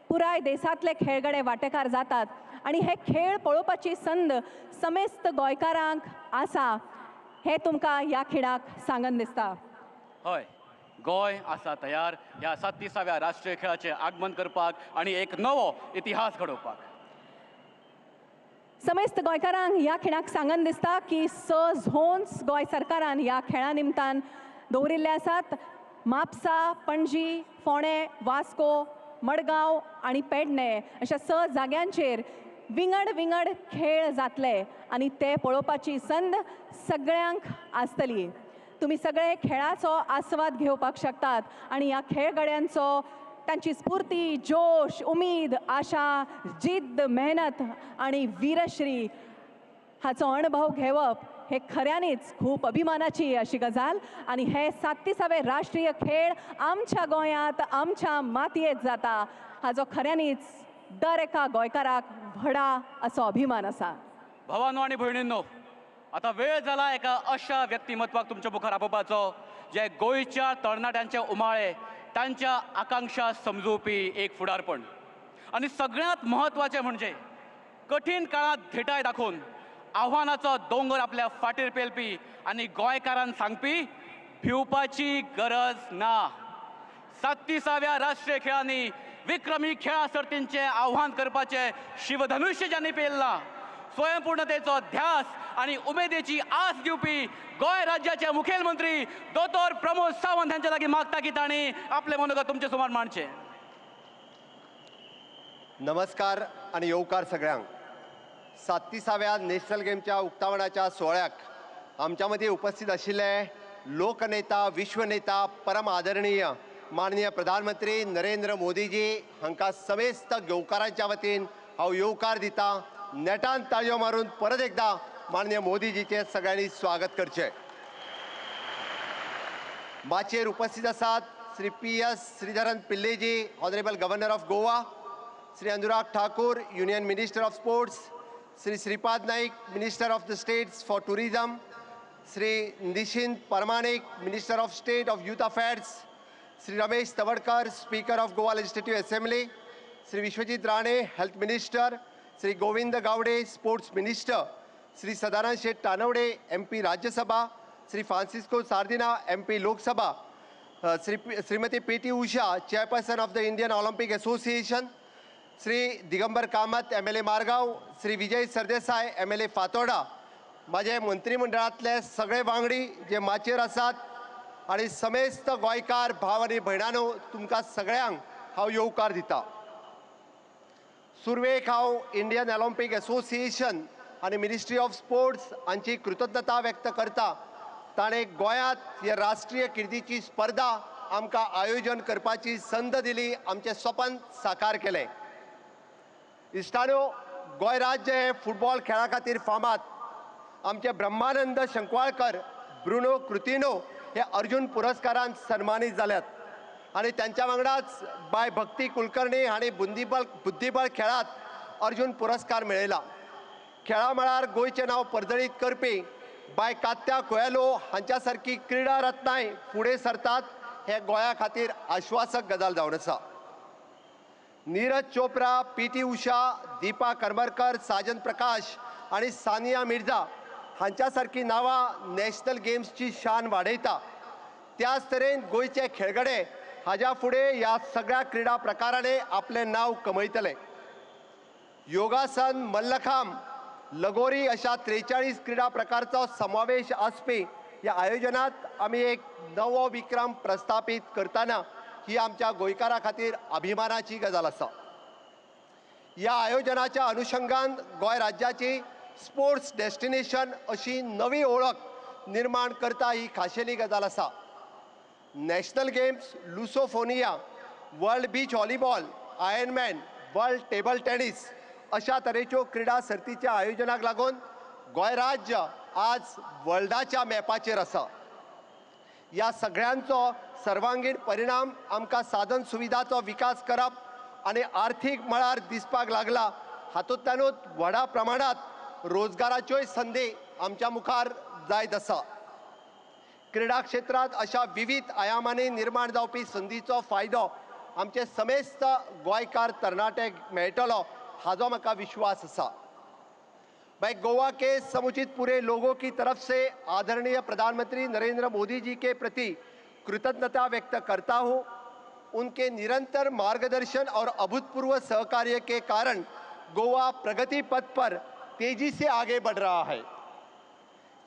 पुराय देशांतले खेळगडे वांटेकार जातात आणि हे खेळ पळोवपाची संद समेस्त गोंयकारांक आसा हे तुमकां ह्या खिणाक सांगन दिसता। हय, गोंय आसा तयार ह्या 37व्या राष्ट्रीय खेळाचे आगमन करपाक आणि एक नवो इतिहास घडोवपाक। समेस्त गोंयकारांक ह्या खिणाक सांगन दिसता की 6 झोन्स गोंय सरकारान ह्या खेळा निमतान दवरिल्ले आसात। म्हापसा, पणजी, फोंडे, वास्को, मडगांव आणि पेडणे अशा 6 जाग्यांचेर विंगड विंगड खेळ जातले आणि ते पळोवपाची संद सगळ्यांक आसतली। तुम्ही सगळे खेळाचो आस्वाद घेवपाक शकतात आणि ह्या खेळगड्यांचो तांची स्फूर्ती, जोश, उमेद, आशा, जिद्द, मेहनत आणि वीरश्री हाचो अनुभव घेवप हे खऱ्यांनीच खूप अभिमानाची अशी गजाल आणि हे 37वे राष्ट्रीय खेळ आमच्या गोंयांत आमच्या मातयेंत जाता हाचो खऱ्यांनीच दर एका गोंयकाराक व्हडा असो अभिमान आसा। भावांनो आणि भयणींनो, आता वेळ जाला एका अशा व्यक्तिमत्वाक तुमच्या मुखार आपोवपाचो जे गोंयच्या तरणाट्यांचे उमाळे, तांच्या आकांक्षा समजूवपी एक फुडारपण आणि सगळ्यात महत्वाचे म्हणजे कठीण काळात धेटाय दाखोवन आव्हानाचो दोंगर आपल्या फाटीर पेलपी आणि गोंयकारांक सांगपी भिवपाची गरज ना। 37व्या राष्ट्रीय खेळांनी विक्रमी खेळा सर्तींचे आव्हान करपाचे शिवधनुष्य ज्यांनी पेलला, स्वयंपूर्णतेचो ध्यास आणि उमेदीची आस दिवपी गोंय राज्याचे मुखेलमंत्री दोतोर प्रमोद सावंत हांचे लागीं मागता की तांणी आपले मनोगत तुमचे सुमार मांडचे। नमस्कार आणि येवकार सगळ्यांक। 37व्या नॅशनल गेमच्या उक्तावणाच्या सोहळ्याक आमच्या मदीं उपस्थित आशिल्ले लोकनेता, विश्वनेता, परम आदरणीय माननीय प्रधानमंत्री नरेंद्र मोदीजी हांकां समेस्त गोंयकारांच्या वतीन हांव येवकार दिता। नेटान ताळयो मारून परत एकदा माननीय मोदीजीचे सगळ्यांनी स्वागत करचे। माचयेर उपस्थित आसात Shri PS Sreedharan Pillaiji, honourable governor of Goa, Shri Anurag Thakur, union minister of sports, Shri Shripad Naik, minister of the states for tourism, Shri Nishith Pramanik, minister of state of youth affairs, Shri Ramesh Tawadkar, speaker of Goa legislative assembly, Shri Vishwajit Rane, health minister, Shri Govind Gaude, sports minister, Shri Sadanand Shet Tanavade, MP Rajya Sabha, Shri Francisco Sardinha, MP Lok Sabha, Shrimati PT Usha, chairperson of the Indian Olympic association, Shri Digambar Kamat, MLA Margao, Shri Vijay Sardesai, MLA Fatorda, माझे मंत्रिमंडळातले सगळे वांगडी जे माचयेर आसात आणि समेस्त गोंयकार भाव आणि भयणांनो, तुमकां सगळ्यांक हांव येवकार दिता। सुरवेक हांव इंडियन ऑलिम्पिक एसोसिएशन आणि मिनिस्ट्री ऑफ स्पोर्ट्स हांची कृतज्ञता व्यक्त करता। ताणें गोंयांत हे राष्ट्रीय कीर्तीची स्पर्धा आमकां आयोजन करपाची संद दिली, आमचें स्वप्न साकार केलें। इश्टानो, गोंय राज्य हे फुटबॉल खेळा खातीर फामाद। आमचे ब्रह्मानंद शंकवाळकर, ब्रुनो क्रुतिनो हे अर्जुन पुरस्कारान सन्मानीत जाल्यात आणि त्यांच्या वांगडाच बाय भक्ती कुलकर्णी हांणी बुद्धीबळ खेळात अर्जुन पुरस्कार मेळयला। खेळा मळार गोंयचें नांव परजळीत करपी बाय कात्या कोयेलो हांच्या सारकी क्रीडा रत्नाय फुडें सरतात हे गोंया खातीर आश्वासक गजाल जावन आसा। नीरज चोप्रा, PT उषा, दीपा करमरकर, साजन प्रकाश आणि सानिया मिर्झा हांच्या सारकी नांवां नॅशनल गेम्सची शान वाडयता। त्याच तरेन गोंयचे खेळगडे हाज्या फुडें ह्या सगळ्या क्रीडा प्रकारांनी आपलें नांव कमयतले. योगासन, मल्लखांब, लगोरी अशा 43 क्रीडा प्रकारचो समावेश आसपी ह्या आयोजनात आमी एक नवो विक्रम प्रस्थापीत करतना ही आमच्या गोंयकारां खातीर अभिमानाची गजाल आसा. ह्या आयोजनाच्या अनुशंगान गोंय राज्याची स्पोर्ट्स डेस्टिनेशन अशी नवी ओळख निर्माण करता ही खाशेली गजाल आसा. National games, Lusophonia, world beach volleyball, ironman, world table tennis अशा तरेच्यो क्रीडा सर्तीच्या आयोजनाक लागून गोंय राज्य आज वर्ल्डाच्या मॅपाचेर आसा. ह्या सगळ्यांचो सर्वांगीण परिणाम आमकां साधन सुविधाचो विकास करप आनी आर्थीक मळार दिसपाक लागला. हातूंतल्यानूच व्हडा प्रमाणांत रोजगाराच्योय संदी आमच्या मुखार जायत आसा. क्रीडा क्षेत्रांत अशा विविध आयामांनी निर्माण जावपी संदीचो फायदो आमचे समेस्त गोंयकार तरणाट्यांक मेळटलो हाजो म्हाका विश्वास आसा. मैं गोवा के समुचित पूरे लोगों की तरफ से आदरणीय प्रधानमंत्री नरेंद्र मोदी जी के प्रति कृतज्ञता व्यक्त करता हूँ. उनके निरंतर मार्गदर्शन और अभूतपूर्व सहकार्य के कारण गोवा प्रगति पथ पर तेजी से आगे बढ़ रहा है.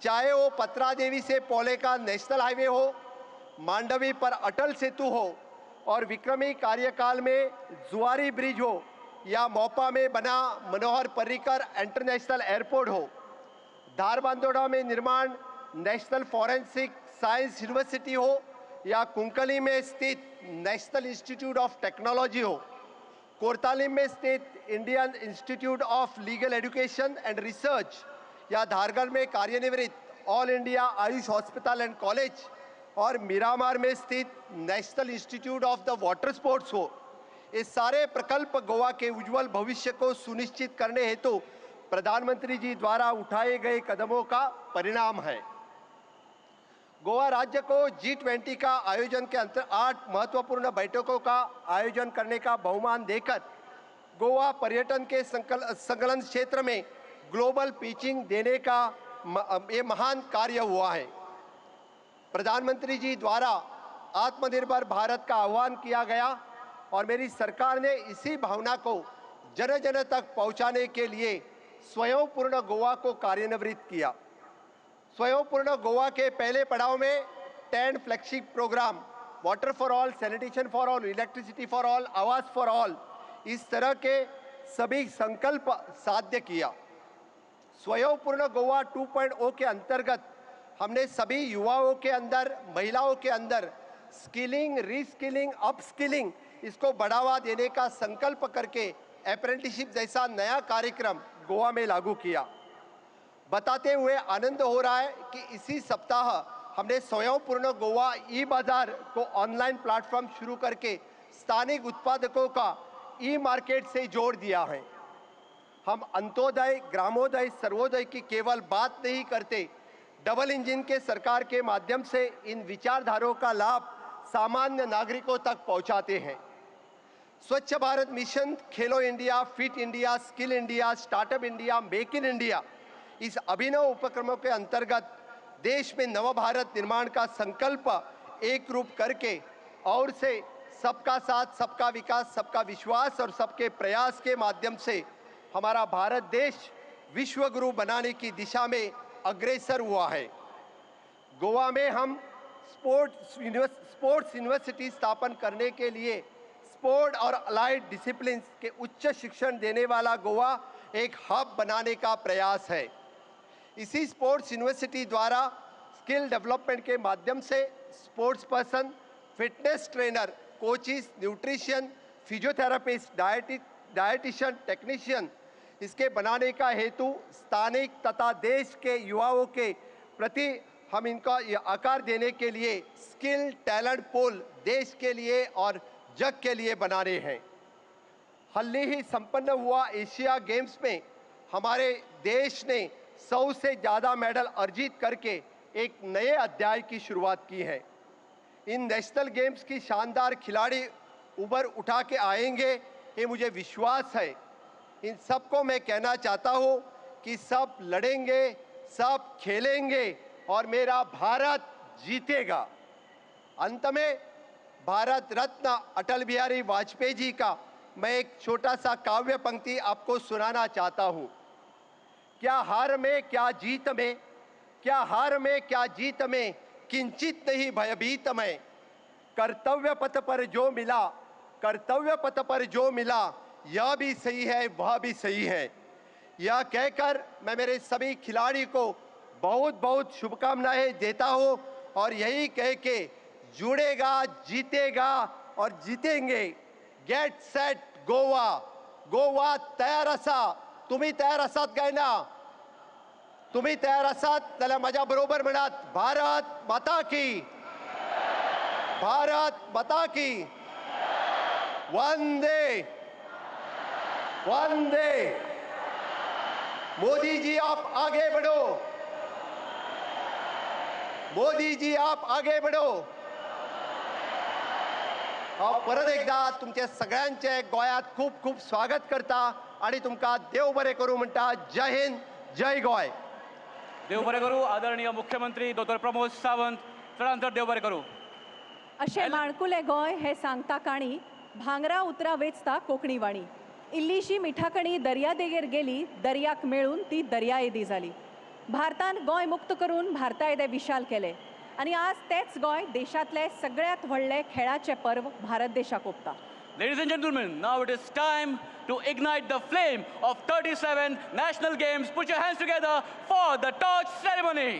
चाहे वो पत्रा देवी से पोले का नेशनल हाईवे हो, मांडवी पर अटल सेतु हो और विक्रमी कार्यकाल में जुआरी ब्रिज हो या मोपा में बना मनोहर पर्रिकर इंटरनेशनल एयरपोर्ट हो, धारबांदोड़ा में निर्माण नेशनल फॉरेंसिक साइंस यूनिवर्सिटी हो या कुंकली में स्थित नेशनल इंस्टीट्यूट ऑफ टेक्नोलॉजी हो, कोरतालीम में स्थित Indian Institute of Legal Education and Research या धारगढ़ में कार्यनिवृत्त All India Ayush Hospital and College और मिरामार में स्थित National Institute of the Water Sports हो, ये सारे प्रकल्प गोवा के उज्जवल भविष्य को सुनिश्चित करने हेतु प्रधानमंत्री जी द्वारा उठाए गए कदमों का परिणाम है. गोवा राज्य को G20 का आयोजन के अंतर 8 महत्वपूर्ण बैठकों का आयोजन करने का बहुमान देकर गोवा पर्यटन के संकलन क्षेत्र में ग्लोबल पिचिंग देने का ये महान कार्य हुआ है. प्रधानमंत्री जी द्वारा आत्मनिर्भर भारत का आह्वान किया गया और मेरी सरकार ने इसी भावना को जन जन तक पहुंचाने के लिए स्वयंपूर्ण गोवा को कार्यान्वित किया. स्वयंपूर्ण गोवा के पहले पड़ाव में 10 flagship programme water for all, sanitation for all, electricity for all, आवास फॉर ऑल, इस तरह के सभी संकल्प साध्य किया. स्वयंपूर्ण गोवा 2.0 के अंतर्गत हमने सभी युवाओं के अंदर, महिलाओं के अंदर स्किलिंग, रीस्किलिंग, अपस्किलिंग इसको बढ़ावा देने का संकल्प करके अप्रेंटिसशिप जैसा नया कार्यक्रम गोवा में लागू किया. बताते हुए आनंद हो रहा है कि इसी सप्ताह हमने स्वयंपूर्ण गोवा ई बाजार को ऑनलाइन प्लेटफॉर्म शुरू करके स्थानिक उत्पादकों का ई मार्केट से जोड़ दिया है. हम अंत्योदय, ग्रामोदय, सर्वोदय की केवल बात नहीं करते, डबल इंजन के सरकार के माध्यम से इन विचारधाराओं का लाभ सामान्य नागरिकों तक पहुंचाते हैं. स्वच्छ Bharat mission, Khelo India, fit India, skill India, startup India, make in India, इस अभिनव उपक्रमों के अंतर्गत देश में नव भारत निर्माण का संकल्प एक रूप करके और से सबका साथ, सबका विकास, सबका विश्वास और सबके प्रयास के माध्यम से हमारा भारत देश विश्व गुरु बनाने की दिशा में अग्रसर हुआ है. गोवा में हम स्पोर्ट्स यूनिवर्सिटी स्थापन करने के लिए स्पोर्ट और अलाइड डिसिप्लिन के उच्च शिक्षण देने वाला गोवा एक हब बनाने का प्रयास है. इसी स्पोर्ट्स यूनिवर्सिटी द्वारा स्किल डेवलपमेंट के माध्यम से sports person, fitness trainer, coaches, nutrition, physiotherapist, dietitian, technician इसके बनाने का हेतु स्थानिक तथा देश के युवाओं के प्रति हम इनका आकार देने के लिए स्किल टैलेंट पूल देश के लिए और जग के लिए बनाने हैं. हाल ही संपन्न हुआ एशिया गेम्स में हमारे देश ने 100 से ज़्यादा मेडल अर्जित करके एक नए अध्याय की शुरुआत की है. इन नेशनल गेम्स की शानदार खिलाड़ी उभर उठा के आएंगे, ये मुझे विश्वास है. इन सबको मैं कहना चाहता हूँ कि सब लड़ेंगे, सब खेलेंगे और मेरा भारत जीतेगा. अंत में भारत रत्न अटल बिहारी वाजपेयी जी का मैं एक छोटा सा काव्य पंक्ति आपको सुनाना चाहता हूं। क्या हार में क्या जीत में, क्या हार में क्या जीत में, किंचित नहीं भयभीत में, कर्तव्य पथ पर जो मिला, कर्तव्य पथ पर जो मिला, यह भी सही है वह भी सही है। यह कहकर मैं मेरे सभी खिलाड़ी को बहुत बहुत शुभकामनाएं देता हूं और यही कह के जुड़ेगा, जीतेगा और जीतेंगे। गेट सेट गोवा, गोवा तयार असा, तुम्ही तयार असात काय ना? तुम्ही तयार असात त्याला माझ्या बरोबर म्हणा, भारत माता की, भारत माता की, वंदे वंदे। मोदी जी आप आगे बढ़ो, मोदी जी आप आगे बढ़ो। परत एकदा तुमच्या सगळ्यांचे गोयात खूप खूप स्वागत करता आणि तुमका देव बरे करू म्हणता। जय हिंद, जय गोय। देव बरे करू। आदरणीय मुख्यमंत्री डॉ. प्रमोद सावंत, चडांतर देव बरे करू। अशे माणकुले गोय हे सांगता काणी, भांगरा उतरा वेचता कोकणी वाणी। इल्लीशी मिठाकणी दर्या देगेर गेली, दर्याक मेळून ती दर्या येदी जाली। भारतान गोय मुक्त करून भारता येदे विशाल केले आणि आज तेच गोय देशातले सगळ्यात व्हडले खेळाचे पर्व भारत देशाक ओंपता। Ladies and gentlemen, now it is time to ignite the flame of 37 national games. Put your hands together for the torch ceremony.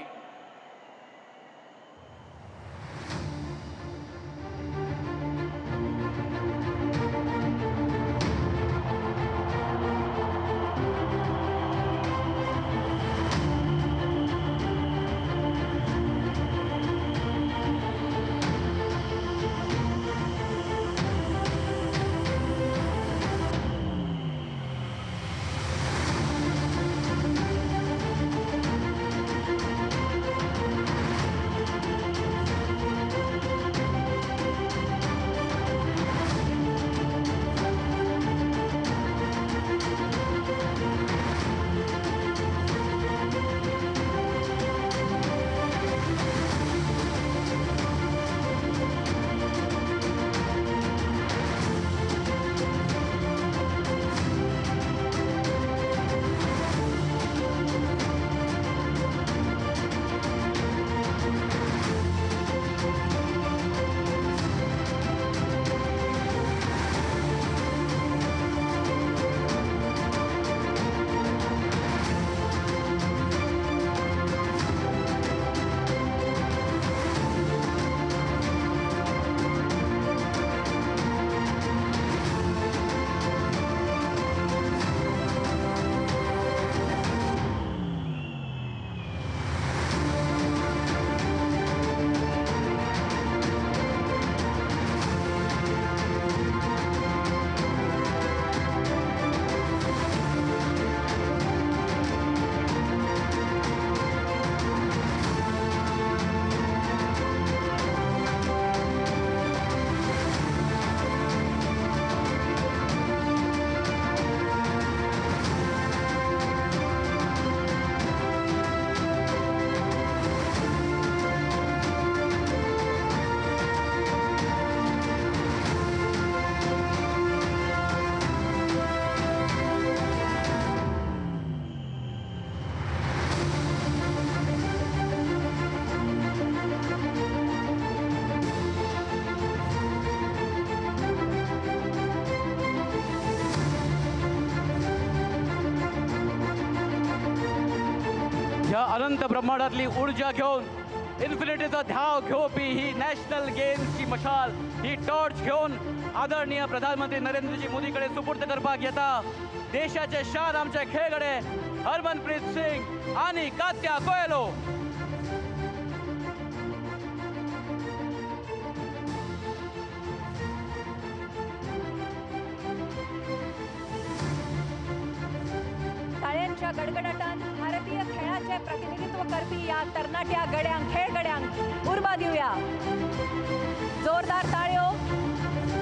ह्या अनंत ब्रह्मांडातली ऊर्जा घेऊन, इन्फिनिटीचा धाव घेवपी ही नॅशनल गेम्सची मशाल, ही टॉर्च घेऊन आदरणीय प्रधानमंत्री नरेंद्रजी मोदीकडे सुपूर्द करपाक येता देशाचे शान आमचे खेळगडे हरमनप्रीत सिंग आणि कात्या कोयलो। ताळ्यांच्या गडगडाटान भारतीय खेळाचे प्रतिनिधित्व करपी या तरणाट्या गड्यांक, खेळगड्यांक उर्बा दिवया। जोरदार ताळयो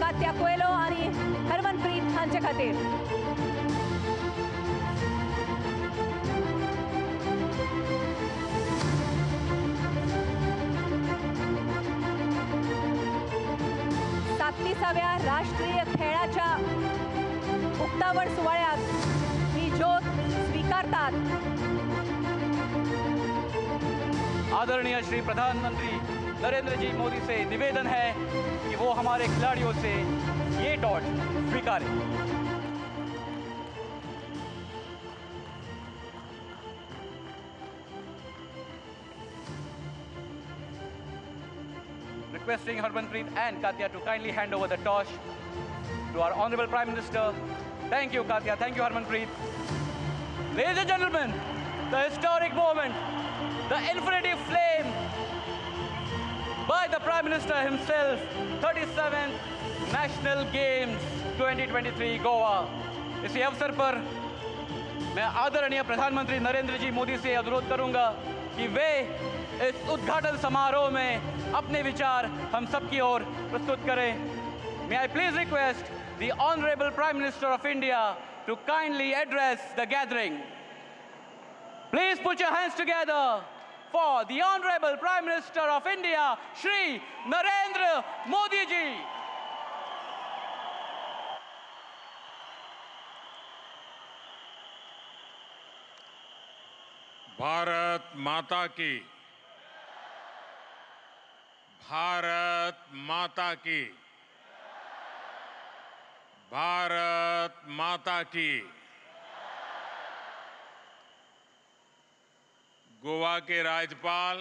कात्या कोयलो आणि हरमनप्रीत हांचे खातीर। 37व्या राष्ट्रीय खेळाच्या मुक्तावळ सोहळ्यात ही ज्योत स्वीकारतात। आदरणीय श्री प्रधानमंत्री नरेंद्र जी मोदी से निवेदन है कि वो हमारे खिलाड़ियों से ये torch स्वीकारें। Requesting Harmanpreet and Katya to kindly hand over the torch to our Honorable Prime Minister. Thank you, Katya. Thank you, Harmanpreet. Ladies and gentlemen, the historic moment, the infinity flame by the Prime Minister himself, 37th National Games 2023 Goa. इसी अवसर पर मैं आदरणीय प्रधानमंत्री नरेंद्र जी मोदी से अनुरोध करूंगा कि वे इस उद्घाटन समारोह में अपने विचार हम सब की ओर प्रस्तुत करें। May I please request the Honorable Prime Minister of India to kindly address the gathering. Please put your hands together for the Honorable Prime Minister of India, Shri Narendra Modi ji. Bharat माता की, भारत माता की, भारत माता की। गोवा के राज्यपाल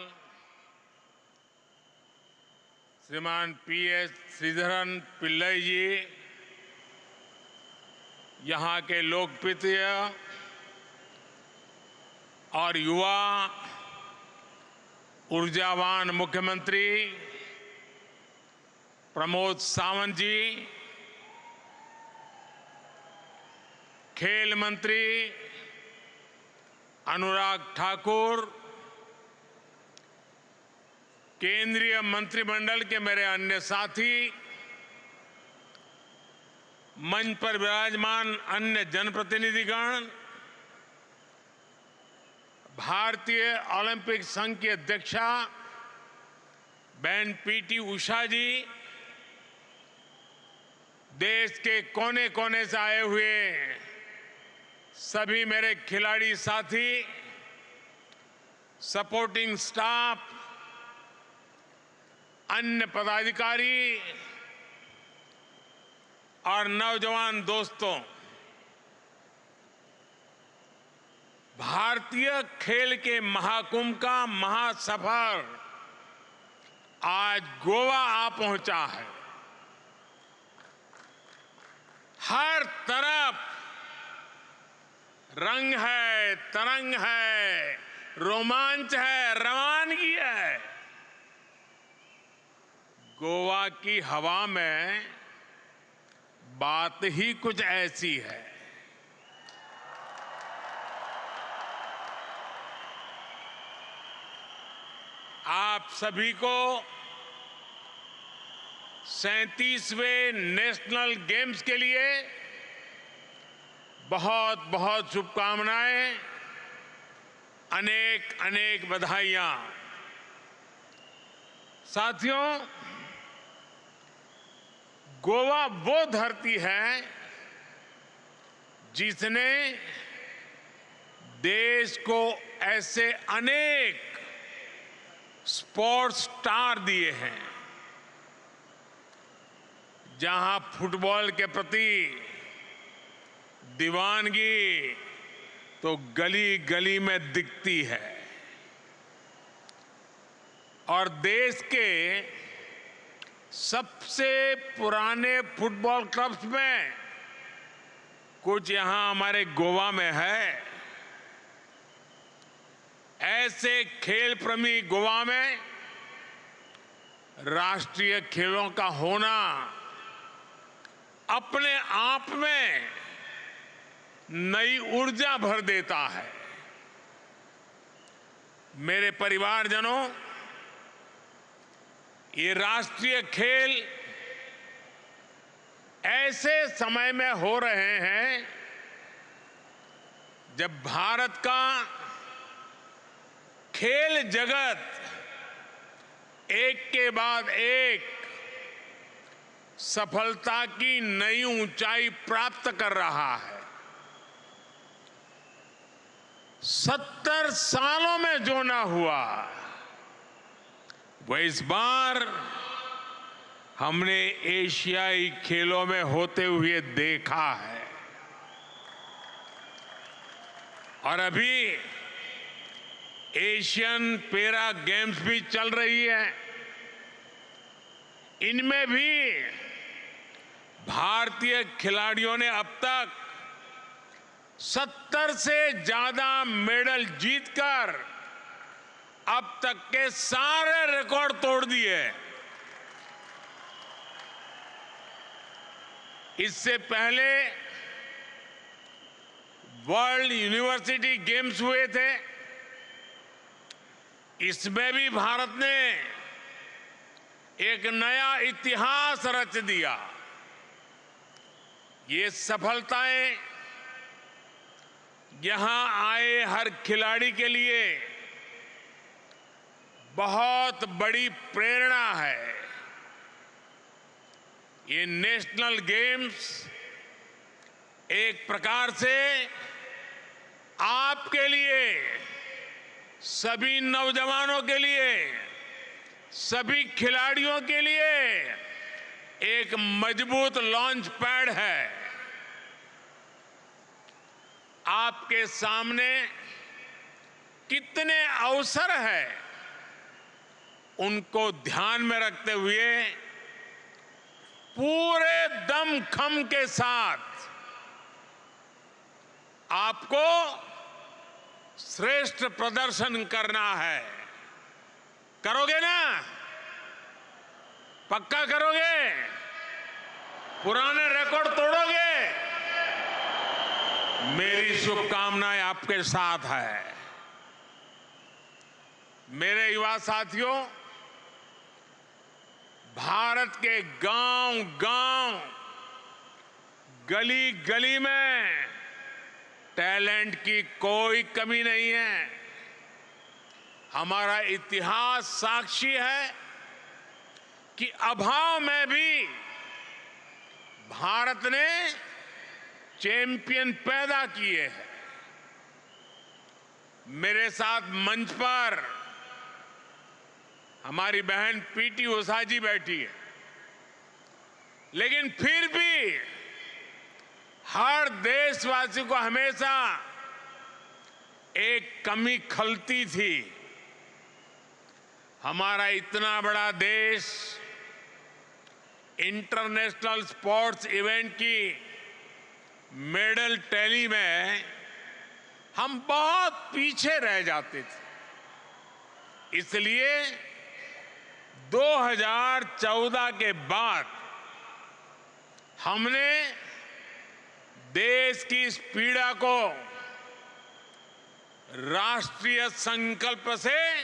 श्रीमान PS Sreedharan Pillai जी, यहाँ के लोकप्रिय और युवा ऊर्जावान मुख्यमंत्री प्रमोद सावंत जी, खेल मंत्री अनुराग ठाकुर, केंद्रीय मंत्रिमंडल के मेरे अन्य साथी, मंच पर विराजमान अन्य जनप्रतिनिधिगण, भारतीय ओलंपिक संघ की अध्यक्षा बहन पीटी उषा जी, देश के कोने कोने से आए हुए सभी मेरे खिलाड़ी साथी, सपोर्टिंग स्टाफ, अन्य पदाधिकारी और नौजवान दोस्तों, भारतीय खेल के महाकुंभ का महासफर आज गोवा आ पहुंचा है। हर तरफ रंग है, तरंग है, रोमांच है, रवानगी है। गोवा की हवा में बात ही कुछ ऐसी है। आप सभी को 37वें नेशनल गेम्स के लिए बहुत बहुत शुभकामनाएं, अनेक अनेक बधाइयां। साथियों, गोवा वो धरती है जिसने देश को ऐसे अनेक स्पोर्ट्स स्टार दिए हैं, जहां फुटबॉल के प्रति दीवानगी तो गली गली में दिखती है और देश के सबसे पुराने फुटबॉल क्लब्स में कुछ यहां हमारे गोवा में है। ऐसे खेल प्रेमी गोवा में राष्ट्रीय खेलों का होना अपने आप में नई ऊर्जा भर देता है। मेरे परिवारजनों, ये राष्ट्रीय खेल ऐसे समय में हो रहे हैं जब भारत का खेल जगत एक के बाद एक सफलता की नई ऊंचाई प्राप्त कर रहा है। 70 सालों में जो ना हुआ वो इस बार हमने एशियाई खेलों में होते हुए देखा है। और अभी एशियन पैरा गेम्स भी चल रही है। इनमें भी भारतीय खिलाड़ियों ने अब तक 70 से ज्यादा मेडल जीतकर अब तक के सारे रिकॉर्ड तोड़ दिए। इससे पहले वर्ल्ड यूनिवर्सिटी गेम्स हुए थे। इसमें भी भारत ने एक नया इतिहास रच दिया। ये सफलताएं यहां आए हर खिलाड़ी के लिए बहुत बड़ी प्रेरणा है। ये नेशनल गेम्स एक प्रकार से आपके लिए, सभी नौजवानों के लिए, सभी खिलाड़ियों के लिए एक मजबूत लॉन्च पैड है। आपके सामने कितने अवसर हैं, उनको ध्यान में रखते हुए पूरे दमखम के साथ आपको श्रेष्ठ प्रदर्शन करना है। करोगे ना? पक्का करोगे? पुराने रिकॉर्ड तोड़ोगे? मेरी शुभकामनाएं आपके साथ है। मेरे युवा साथियों, भारत के गांव-गांव, गली-गली में टैलेंट की कोई कमी नहीं है। हमारा इतिहास साक्षी है कि अभाव में भी भारत ने चैंपियन पैदा किए हैं। मेरे साथ मंच पर हमारी बहन पीटी उषा जी बैठी है, लेकिन फिर भी हर देशवासी को हमेशा एक कमी खलती थी। हमारा इतना बड़ा देश इंटरनेशनल स्पोर्ट्स इवेंट की मेडल टैली में हम बहुत पीछे रह जाते थे। इसलिए 2014 के बाद हमने देश की इस पीड़ा को राष्ट्रीय संकल्प से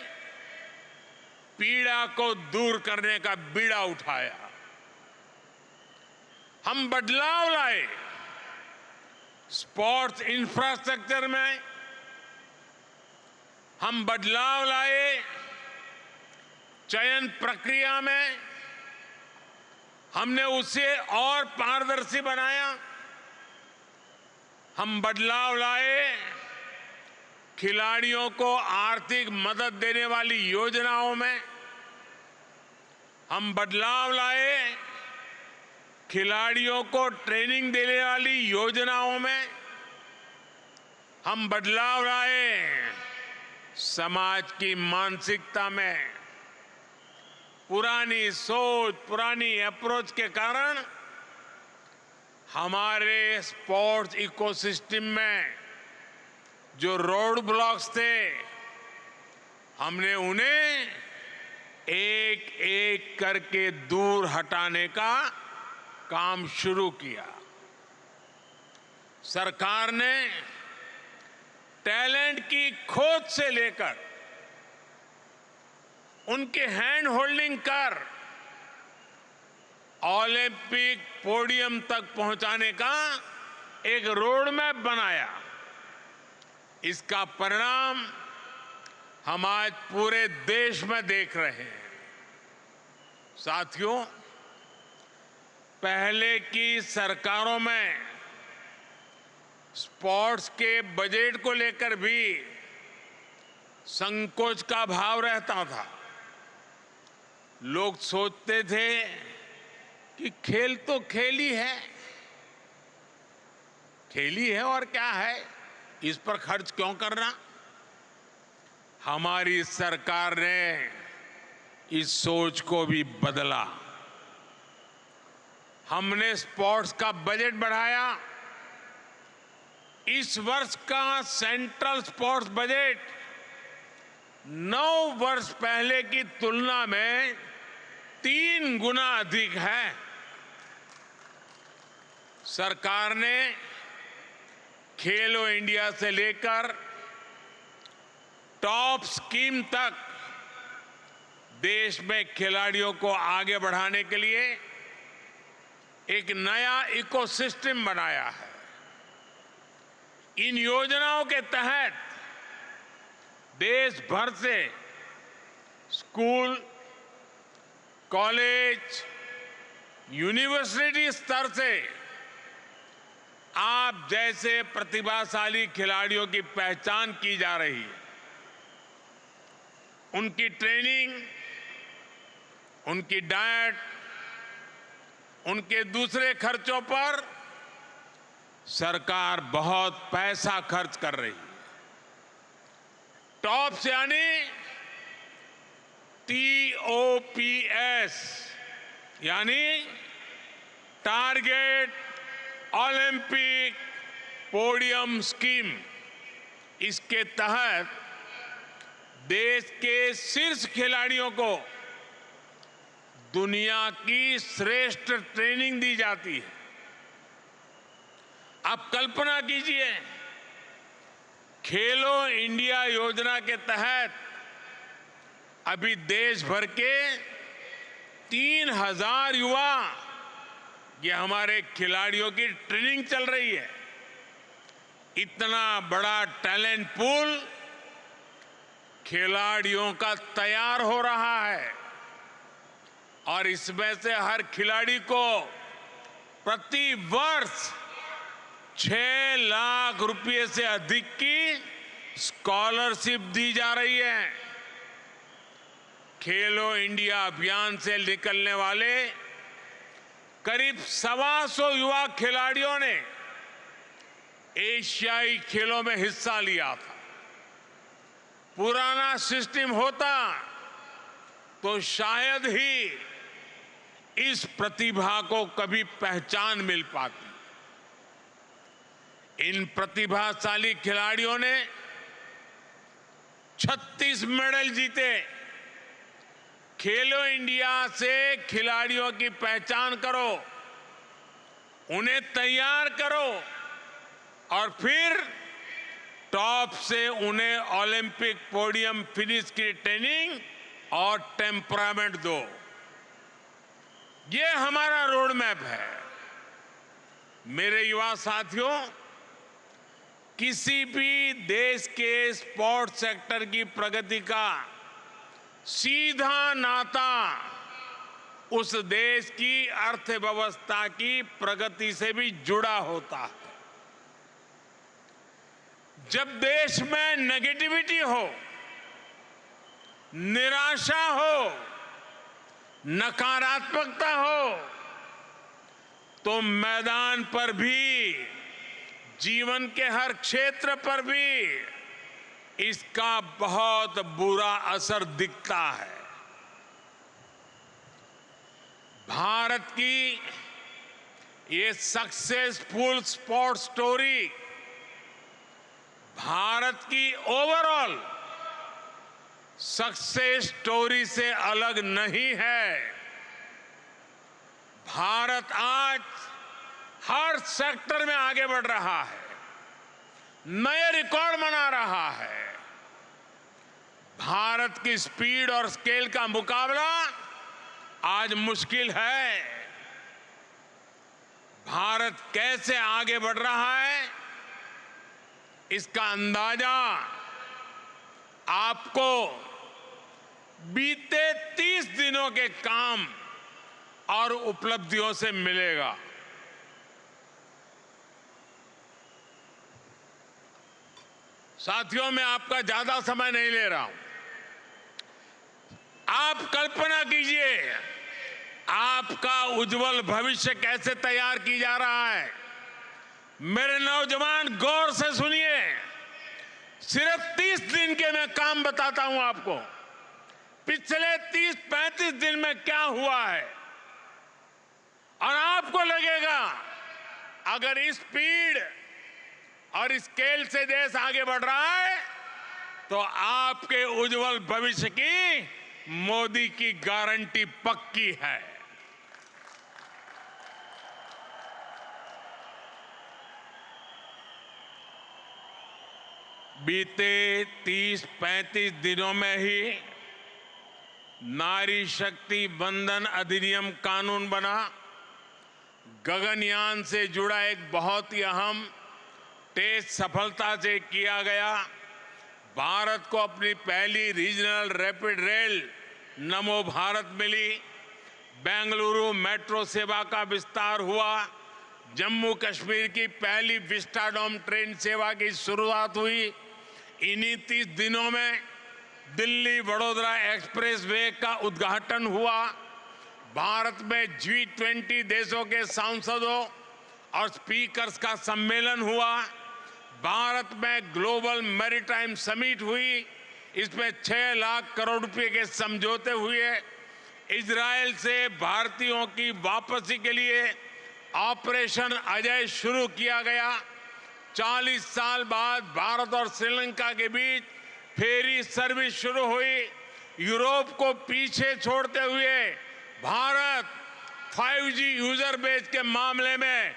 पीड़ा को दूर करने का बीड़ा उठाया। हम बदलाव लाए स्पोर्ट्स इंफ्रास्ट्रक्चर में, हम बदलाव लाए चयन प्रक्रिया में, हमने उसे और पारदर्शी बनाया। हम बदलाव लाए खिलाड़ियों को आर्थिक मदद देने वाली योजनाओं में, हम बदलाव लाए खिलाड़ियों को ट्रेनिंग देने वाली योजनाओं में, हम बदलाव लाए समाज की मानसिकता में। पुरानी सोच, पुरानी अप्रोच के कारण हमारे स्पोर्ट्स इकोसिस्टम में जो रोड ब्लॉक्स थे, हमने उन्हें एक एक करके दूर हटाने का काम शुरू किया। सरकार ने टैलेंट की खोज से लेकर उनके हैंड होल्डिंग कर ओलंपिक पोडियम तक पहुंचाने का एक रोड मैप बनाया। इसका परिणाम हम आज पूरे देश में देख रहे हैं। साथियों, पहले की सरकारों में स्पोर्ट्स के बजट को लेकर भी संकोच का भाव रहता था। लोग सोचते थे कि खेल तो खेल ही है और क्या है, इस पर खर्च क्यों करना। हमारी सरकार ने इस सोच को भी बदला। हमने स्पोर्ट्स का बजट बढ़ाया। इस वर्ष का सेंट्रल स्पोर्ट्स बजट 9 वर्ष पहले की तुलना में 3 गुना अधिक है। सरकार ने खेलो इंडिया से लेकर टॉप स्कीम तक देश में खिलाड़ियों को आगे बढ़ाने के लिए एक नया इकोसिस्टम बनाया है। इन योजनाओं के तहत देश भर से स्कूल, कॉलेज, यूनिवर्सिटी स्तर से आप जैसे प्रतिभाशाली खिलाड़ियों की पहचान की जा रही है। उनकी ट्रेनिंग, उनकी डाइट, उनके दूसरे खर्चों पर सरकार बहुत पैसा खर्च कर रही है। टॉप्स यानी TOPS यानी टारगेट ओलंपिक पोडियम स्कीम। इसके तहत देश के शीर्ष खिलाड़ियों को दुनिया की श्रेष्ठ ट्रेनिंग दी जाती है। आप कल्पना कीजिए, खेलो इंडिया योजना के तहत अभी देश भर के 3000 युवा, ये हमारे खिलाड़ियों की ट्रेनिंग चल रही है। इतना बड़ा टैलेंट पूल खिलाड़ियों का तैयार हो रहा है और इसमें से हर खिलाड़ी को प्रति वर्ष 6 लाख रुपए से अधिक की स्कॉलरशिप दी जा रही है। खेलो इंडिया अभियान से निकलने वाले करीब 125 युवा खिलाड़ियों ने एशियाई खेलों में हिस्सा लिया था। पुराना सिस्टम होता तो शायद ही इस प्रतिभा को कभी पहचान मिल पाती। इन प्रतिभाशाली खिलाड़ियों ने 36 मेडल जीते। खेलो इंडिया से खिलाड़ियों की पहचान करो, उन्हें तैयार करो और फिर टॉप से उन्हें ओलंपिक पोडियम फिनिश की ट्रेनिंग और टेम्परामेंट दो। ये हमारा रोड मैप है। मेरे युवा साथियों, किसी भी देश के स्पोर्ट्स सेक्टर की प्रगति का सीधा नाता उस देश की अर्थव्यवस्था की प्रगति से भी जुड़ा होता है। जब देश में नेगेटिविटी हो, निराशा हो, नकारात्मकता हो, तो मैदान पर भी, जीवन के हर क्षेत्र पर भी इसका बहुत बुरा असर दिखता है। भारत की ये सक्सेसफुल स्पोर्ट्स स्टोरी भारत की ओवरऑल सक्सेस स्टोरी से अलग नहीं है। भारत आज हर सेक्टर में आगे बढ़ रहा है, नए रिकॉर्ड बना रहा है। भारत की स्पीड और स्केल का मुकाबला आज मुश्किल है। भारत कैसे आगे बढ़ रहा है, इसका अंदाजा आपको बीते 30 दिनों के काम और उपलब्धियों से मिलेगा। साथियों, मैं आपका ज्यादा समय नहीं ले रहा हूं। आप कल्पना कीजिए आपका उज्जवल भविष्य कैसे तैयार की जा रहा है। मेरे नौजवान, गौर से सुनिए। सिर्फ 30 दिन के मैं काम बताता हूं आपको। पिछले 30-35 दिन में क्या हुआ है, और आपको लगेगा अगर इस स्पीड और स्केल से देश आगे बढ़ रहा है तो आपके उज्जवल भविष्य की मोदी की गारंटी पक्की है। बीते 30-35 दिनों में ही नारी शक्ति वंदन अधिनियम कानून बना। गगनयान से जुड़ा एक बहुत ही अहम टेस्ट सफलता से किया गया। भारत को अपनी पहली रीजनल रैपिड रेल नमो भारत मिली। बेंगलुरु मेट्रो सेवा का विस्तार हुआ। जम्मू कश्मीर की पहली विस्टाडोम ट्रेन सेवा की शुरुआत हुई। इन्हीं 30 दिनों में दिल्ली वडोदरा एक्सप्रेस वे का उद्घाटन हुआ। भारत में G20 देशों के सांसदों और स्पीकर्स का सम्मेलन हुआ। भारत में ग्लोबल मैरीटाइम समिट हुई। इसमें 6 लाख करोड़ रुपए के समझौते हुए। इजरायल से भारतीयों की वापसी के लिए ऑपरेशन अजय शुरू किया गया। 40 साल बाद भारत और श्रीलंका के बीच फेरी सर्विस शुरू हुई। यूरोप को पीछे छोड़ते हुए भारत 5G यूजर बेस के मामले में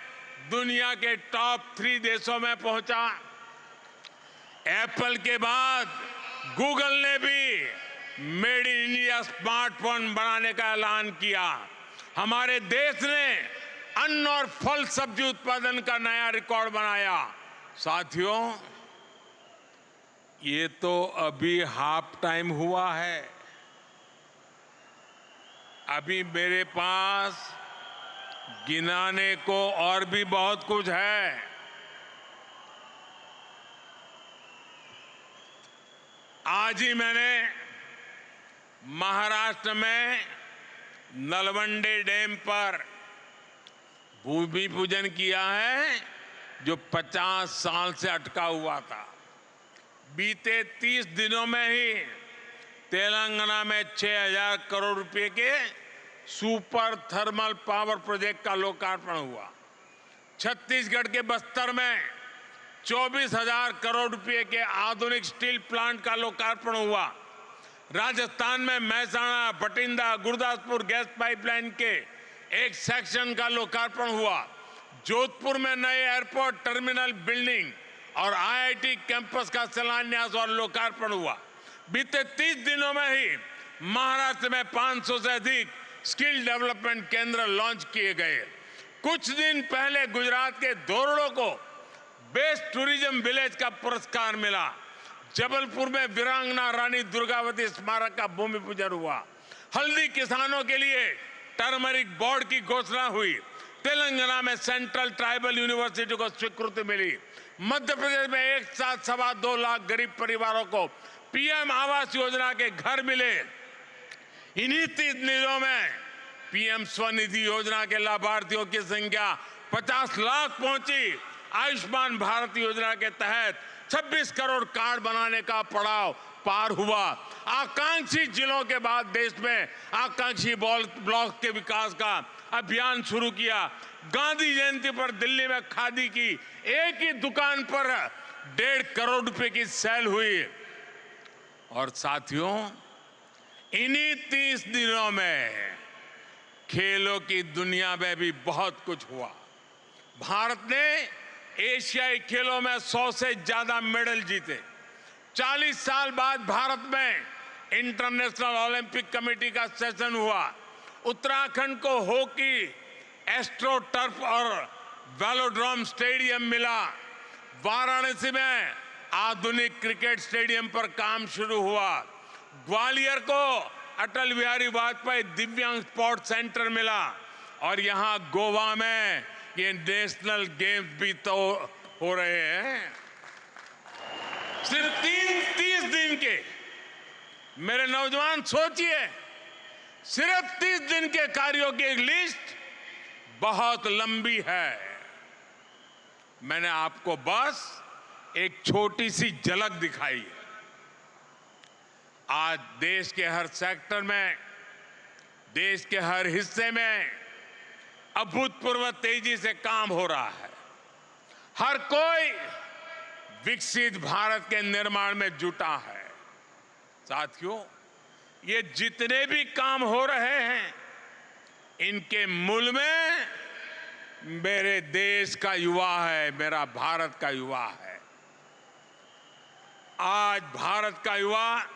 दुनिया के टॉप 3 देशों में पहुंचा। एप्पल के बाद गूगल ने भी मेड इन इंडिया स्मार्टफोन बनाने का ऐलान किया। हमारे देश ने अन्न और फल सब्जी उत्पादन का नया रिकॉर्ड बनाया। साथियों, ये तो अभी हाफ टाइम हुआ है। अभी मेरे पास गिनाने को और भी बहुत कुछ है। आज ही मैंने महाराष्ट्र में नलवंडे डैम पर भूमि पूजन किया है, जो 50 साल से अटका हुआ था। बीते 30 दिनों में ही तेलंगाना में 6000 करोड़ रुपए के सुपर थर्मल पावर प्रोजेक्ट का लोकार्पण हुआ। छत्तीसगढ़ के बस्तर में 24,000 करोड़ रुपए के आधुनिक स्टील प्लांट का लोकार्पण हुआ। राजस्थान में महसाणा, बठिंडा, गुरदासपुर गैस पाइपलाइन के एक सेक्शन का लोकार्पण हुआ। जोधपुर में नए एयरपोर्ट टर्मिनल बिल्डिंग और IIT कैंपस का शिलान्यास और लोकार्पण हुआ। बीते 30 दिनों में ही महाराष्ट्र में 500 से अधिक स्किल डेवलपमेंट केंद्र लॉन्च किए गए। कुछ दिन पहले गुजरात के धोरडो को बेस्ट टूरिज्म विलेज का पुरस्कार मिला। जबलपुर में वीरांगना रानी दुर्गावती स्मारक का भूमि पूजन हुआ। हल्दी किसानों के लिए टर्मरिक बोर्ड की घोषणा हुई। तेलंगाना में सेंट्रल ट्राइबल यूनिवर्सिटी को स्वीकृति मिली। मध्य प्रदेश में एक साथ 2.25 लाख गरीब परिवारों को PM आवास योजना के घर मिले। इन्हीं 30 दिनों में PM स्वनिधि योजना के लाभार्थियों की संख्या 50 लाख पहुंची। आयुष्मान भारत योजना के तहत 26 करोड़ कार्ड बनाने का पड़ाव पार हुआ। आकांक्षी जिलों के बाद देश में आकांक्षी ब्लॉक के विकास का अभियान शुरू किया। गांधी जयंती पर दिल्ली में खादी की एक ही दुकान पर 1.5 करोड़ रुपए की सेल हुई। और साथियों, इन्हीं 30 दिनों में खेलों की दुनिया में भी बहुत कुछ हुआ। भारत ने एशियाई खेलों में 100 से ज्यादा मेडल जीते। 40 साल बाद भारत में इंटरनेशनल ओलंपिक कमेटी का सेशन हुआ। उत्तराखंड को हॉकी, एस्ट्रो टर्फ और वेलोड्रोम स्टेडियम मिला। वाराणसी में आधुनिक क्रिकेट स्टेडियम पर काम शुरू हुआ। ग्वालियर को अटल बिहारी वाजपेयी दिव्यांग स्पोर्ट्स सेंटर मिला। और यहां गोवा में ये नेशनल गेम्स भी तो हो रहे हैं। सिर्फ 30 दिन के, मेरे नौजवान सोचिए, सिर्फ 30 दिन के कार्यों की एक लिस्ट बहुत लंबी है। मैंने आपको बस एक छोटी सी झलक दिखाई है। आज देश के हर सेक्टर में, देश के हर हिस्से में अभूतपूर्व तेजी से काम हो रहा है। हर कोई विकसित भारत के निर्माण में जुटा है। साथियों, ये जितने भी काम हो रहे हैं, इनके मूल में मेरे देश का युवा है, मेरा भारत का युवा है। आज भारत का युवा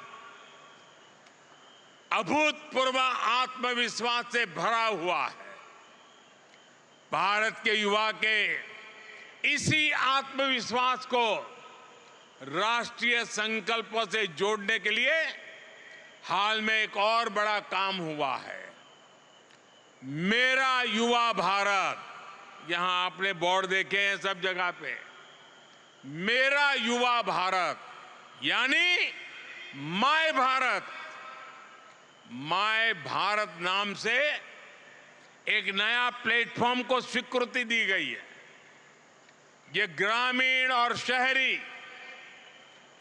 अभूतपूर्व आत्मविश्वास से भरा हुआ है। भारत के युवा के इसी आत्मविश्वास को राष्ट्रीय संकल्पों से जोड़ने के लिए हाल में एक और बड़ा काम हुआ है। मेरा युवा भारत, यहां आपने बोर्ड देखे हैं सब जगह पे। मेरा युवा भारत यानी माय भारत। माय भारत नाम से एक नया प्लेटफॉर्म को स्वीकृति दी गई है। ये ग्रामीण और शहरी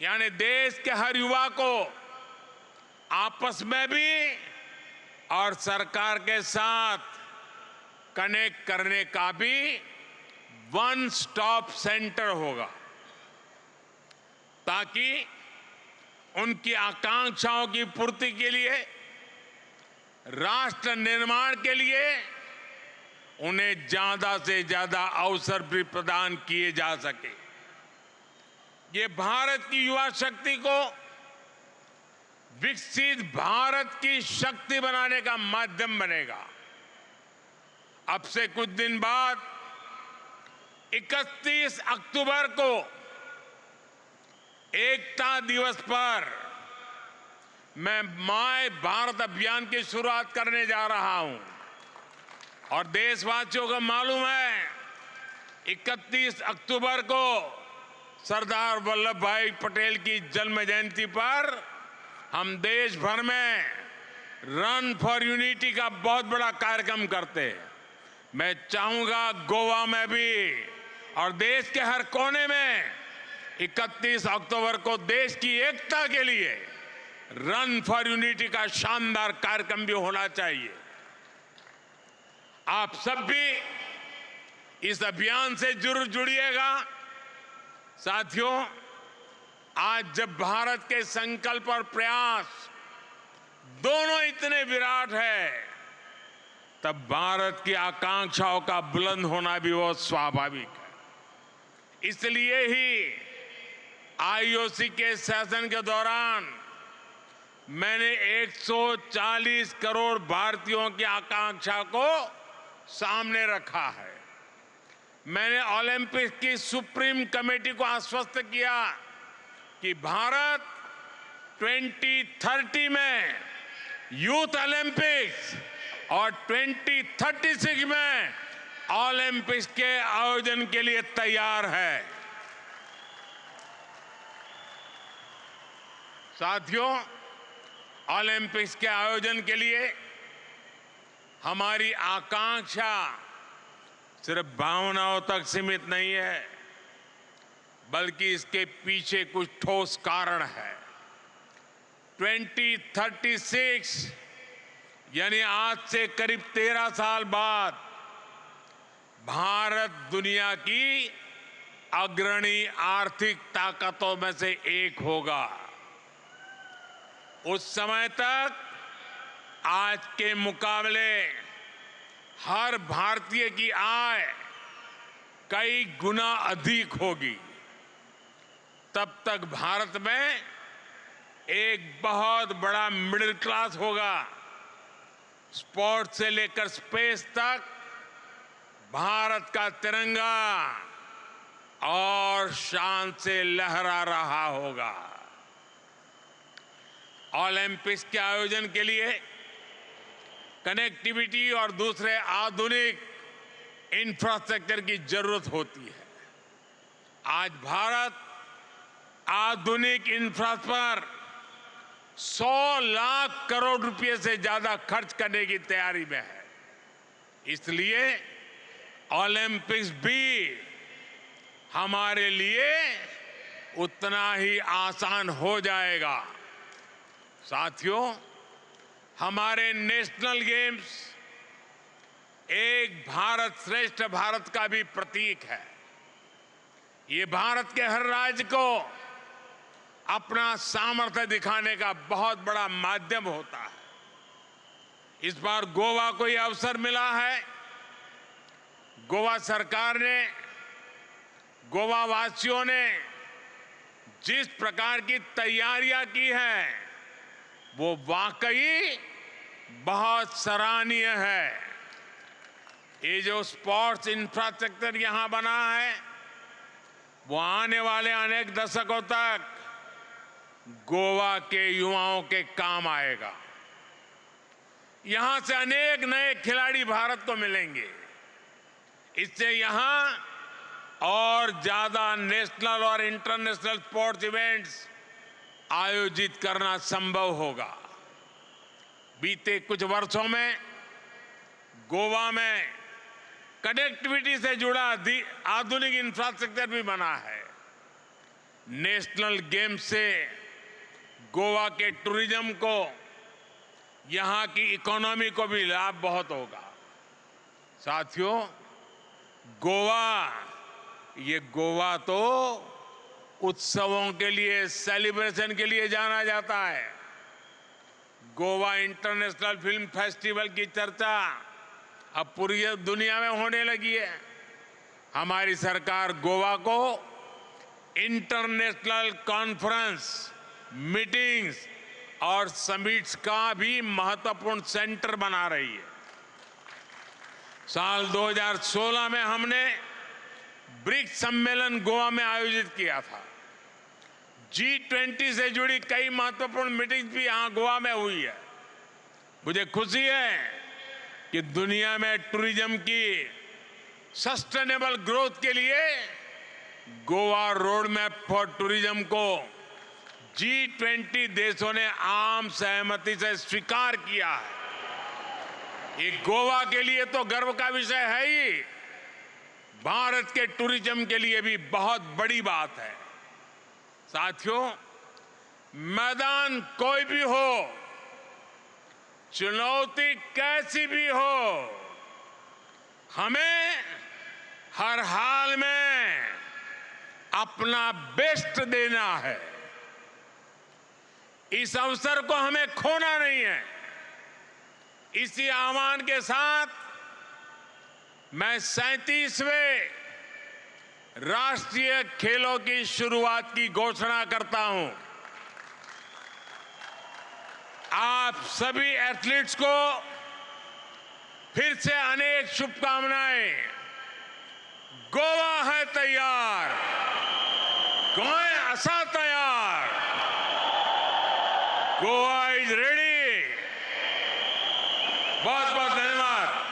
यानी देश के हर युवा को आपस में भी और सरकार के साथ कनेक्ट करने का भी वन स्टॉप सेंटर होगा, ताकि उनकी आकांक्षाओं की पूर्ति के लिए, राष्ट्र निर्माण के लिए उन्हें ज्यादा से ज्यादा अवसर भी प्रदान किए जा सके। ये भारत की युवा शक्ति को विकसित भारत की शक्ति बनाने का माध्यम बनेगा। अब से कुछ दिन बाद 31 अक्टूबर को एकता दिवस पर मैं माय भारत अभियान की शुरुआत करने जा रहा हूं और देशवासियों को मालूम है 31 अक्टूबर को सरदार वल्लभ भाई पटेल की जन्म जयंती पर हम देश भर में रन फॉर यूनिटी का बहुत बड़ा कार्यक्रम करते हैं। मैं चाहूंगा गोवा में भी और देश के हर कोने में 31 अक्टूबर को देश की एकता के लिए रन फॉर यूनिटी का शानदार कार्यक्रम भी होना चाहिए। आप सब भी इस अभियान से जरूर जुड़िएगा। साथियों, आज जब भारत के संकल्प और प्रयास दोनों इतने विराट है, तब भारत की आकांक्षाओं का बुलंद होना भी बहुत स्वाभाविक है। इसलिए ही आईओसी के सेशन के दौरान मैंने 140 करोड़ भारतीयों की आकांक्षा को सामने रखा है। मैंने ओलंपिक्स की सुप्रीम कमेटी को आश्वस्त किया कि भारत 2030 में यूथ ओलंपिक्स और 2036 में ओलंपिक्स के आयोजन के लिए तैयार है। साथियों, ओलंपिक्स के आयोजन के लिए हमारी आकांक्षा सिर्फ भावनाओं तक सीमित नहीं है, बल्कि इसके पीछे कुछ ठोस कारण है। 2036 यानी आज से करीब 13 साल बाद भारत दुनिया की अग्रणी आर्थिक ताकतों में से एक होगा। उस समय तक आज के मुकाबले हर भारतीय की आय कई गुना अधिक होगी। तब तक भारत में एक बहुत बड़ा मिडिल क्लास होगा। स्पोर्ट्स से लेकर स्पेस तक भारत का तिरंगा और शान से लहरा रहा होगा। ओलंपिक्स के आयोजन के लिए कनेक्टिविटी और दूसरे आधुनिक इंफ्रास्ट्रक्चर की जरूरत होती है। आज भारत आधुनिक इंफ्रास्ट्रक्चर पर 100 लाख करोड़ रुपए से ज्यादा खर्च करने की तैयारी में है। इसलिए ओलंपिक्स भी हमारे लिए उतना ही आसान हो जाएगा। साथियों, हमारे नेशनल गेम्स एक भारत श्रेष्ठ भारत का भी प्रतीक है। ये भारत के हर राज्य को अपना सामर्थ्य दिखाने का बहुत बड़ा माध्यम होता है। इस बार गोवा को यह अवसर मिला है। गोवा सरकार ने, गोवा वासियों ने जिस प्रकार की तैयारियां की हैं, वो वाकई बहुत सराहनीय है। ये जो स्पोर्ट्स इंफ्रास्ट्रक्चर यहां बना है, वो आने वाले अनेक दशकों तक गोवा के युवाओं के काम आएगा। यहां से अनेक नए खिलाड़ी भारत को मिलेंगे। इससे यहां और ज्यादा नेशनल और इंटरनेशनल स्पोर्ट्स इवेंट्स आयोजित करना संभव होगा। बीते कुछ वर्षों में गोवा में कनेक्टिविटी से जुड़ा आधुनिक इंफ्रास्ट्रक्चर भी बना है। नेशनल गेम्स से गोवा के टूरिज्म को, यहां की इकोनॉमी को भी लाभ बहुत होगा। साथियों, गोवा तो उत्सवों के लिए, सेलिब्रेशन के लिए जाना जाता है। गोवा इंटरनेशनल फिल्म फेस्टिवल की चर्चा अब पूरी दुनिया में होने लगी है। हमारी सरकार गोवा को इंटरनेशनल कॉन्फ्रेंस, मीटिंग्स और समिट्स का भी महत्वपूर्ण सेंटर बना रही है। साल 2016 में हमने ब्रिक्स सम्मेलन गोवा में आयोजित किया था। G20 से जुड़ी कई महत्वपूर्ण मीटिंग्स भी यहां गोवा में हुई है। मुझे खुशी है कि दुनिया में टूरिज्म की सस्टेनेबल ग्रोथ के लिए Goa road map for tourism को G20 देशों ने आम सहमति से स्वीकार किया है। ये गोवा के लिए तो गर्व का विषय है ही, भारत के टूरिज्म के लिए भी बहुत बड़ी बात है। साथियों, मैदान कोई भी हो, चुनौती कैसी भी हो, हमें हर हाल में अपना बेस्ट देना है। इस अवसर को हमें खोना नहीं है। इसी आह्वान के साथ मैं 37वें राष्ट्रीय खेलों की शुरुआत की घोषणा करता हूं। आप सभी एथलीट्स को फिर से अनेक शुभकामनाएं। गोवा है तैयार, गोवा असा तैयार, गोवा इज रेडी। बहुत बहुत धन्यवाद।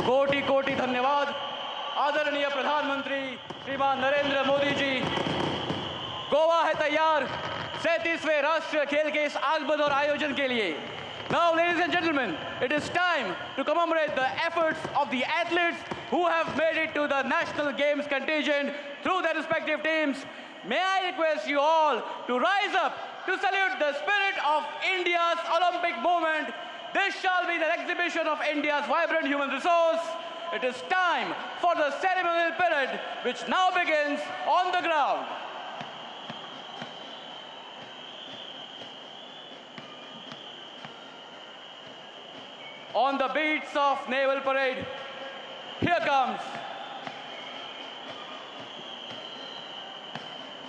कोटि कोटि धन्यवाद आदरणीय प्रधानमंत्री श्रीमान नरेंद्र मोदी जी। गोवा है तैयार 37वें राष्ट्रीय खेल के इस आगमन और आयोजन के लिए। Now, ladies and gentlemen, it is time to commemorate the efforts of the athletes who have made it to the National Games contingent through their respective teams. May I request you all to rise up to salute the spirit of India's Olympic movement. This shall be the exhibition of India's vibrant human resource. It is time for the ceremonial parade, which now begins on the ground. On the beats of naval parade, here comes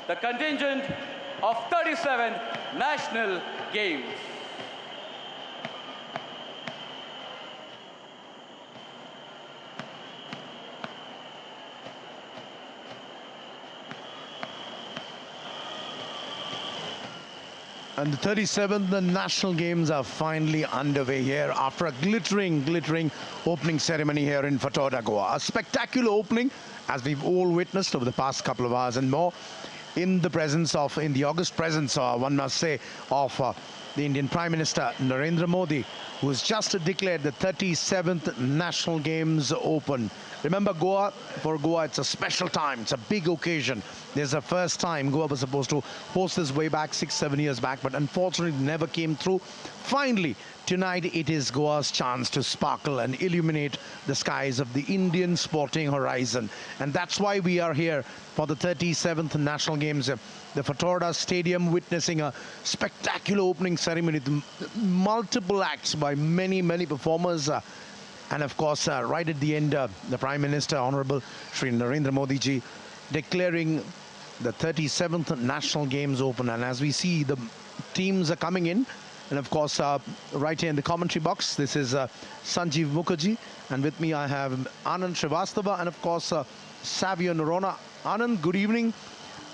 the contingent of 37 National Games. And the 37th National Games are finally underway here after a glittering opening ceremony here in Fatorda, Goa. A spectacular opening, as we've all witnessed over the past couple of hours and more, in the august presence, one must say, of the Indian Prime Minister Narendra Modi, who has just declared the 37th National Games open. Remember, for Goa, it's a special time. It's a big occasion. There's a first time Goa was supposed to host this way back 6-7 years back, but unfortunately never came through. Finally, tonight it is Goa's chance to sparkle and illuminate the skies of the Indian sporting horizon. And that's why we are here for the 37th National Games. The Fatorda Stadium witnessing a spectacular opening ceremony with multiple acts by many performers. And of course, right at the end, the Prime Minister, Honorable Shri Narendra Modi ji, declaring the 37th National Games open. And as we see, the teams are coming in. And of course, right here in the commentary box, this is Sanjeev Mukherjee. And with me, I have Anand Srivastava and of course, Savio Noronha. Anand, good evening.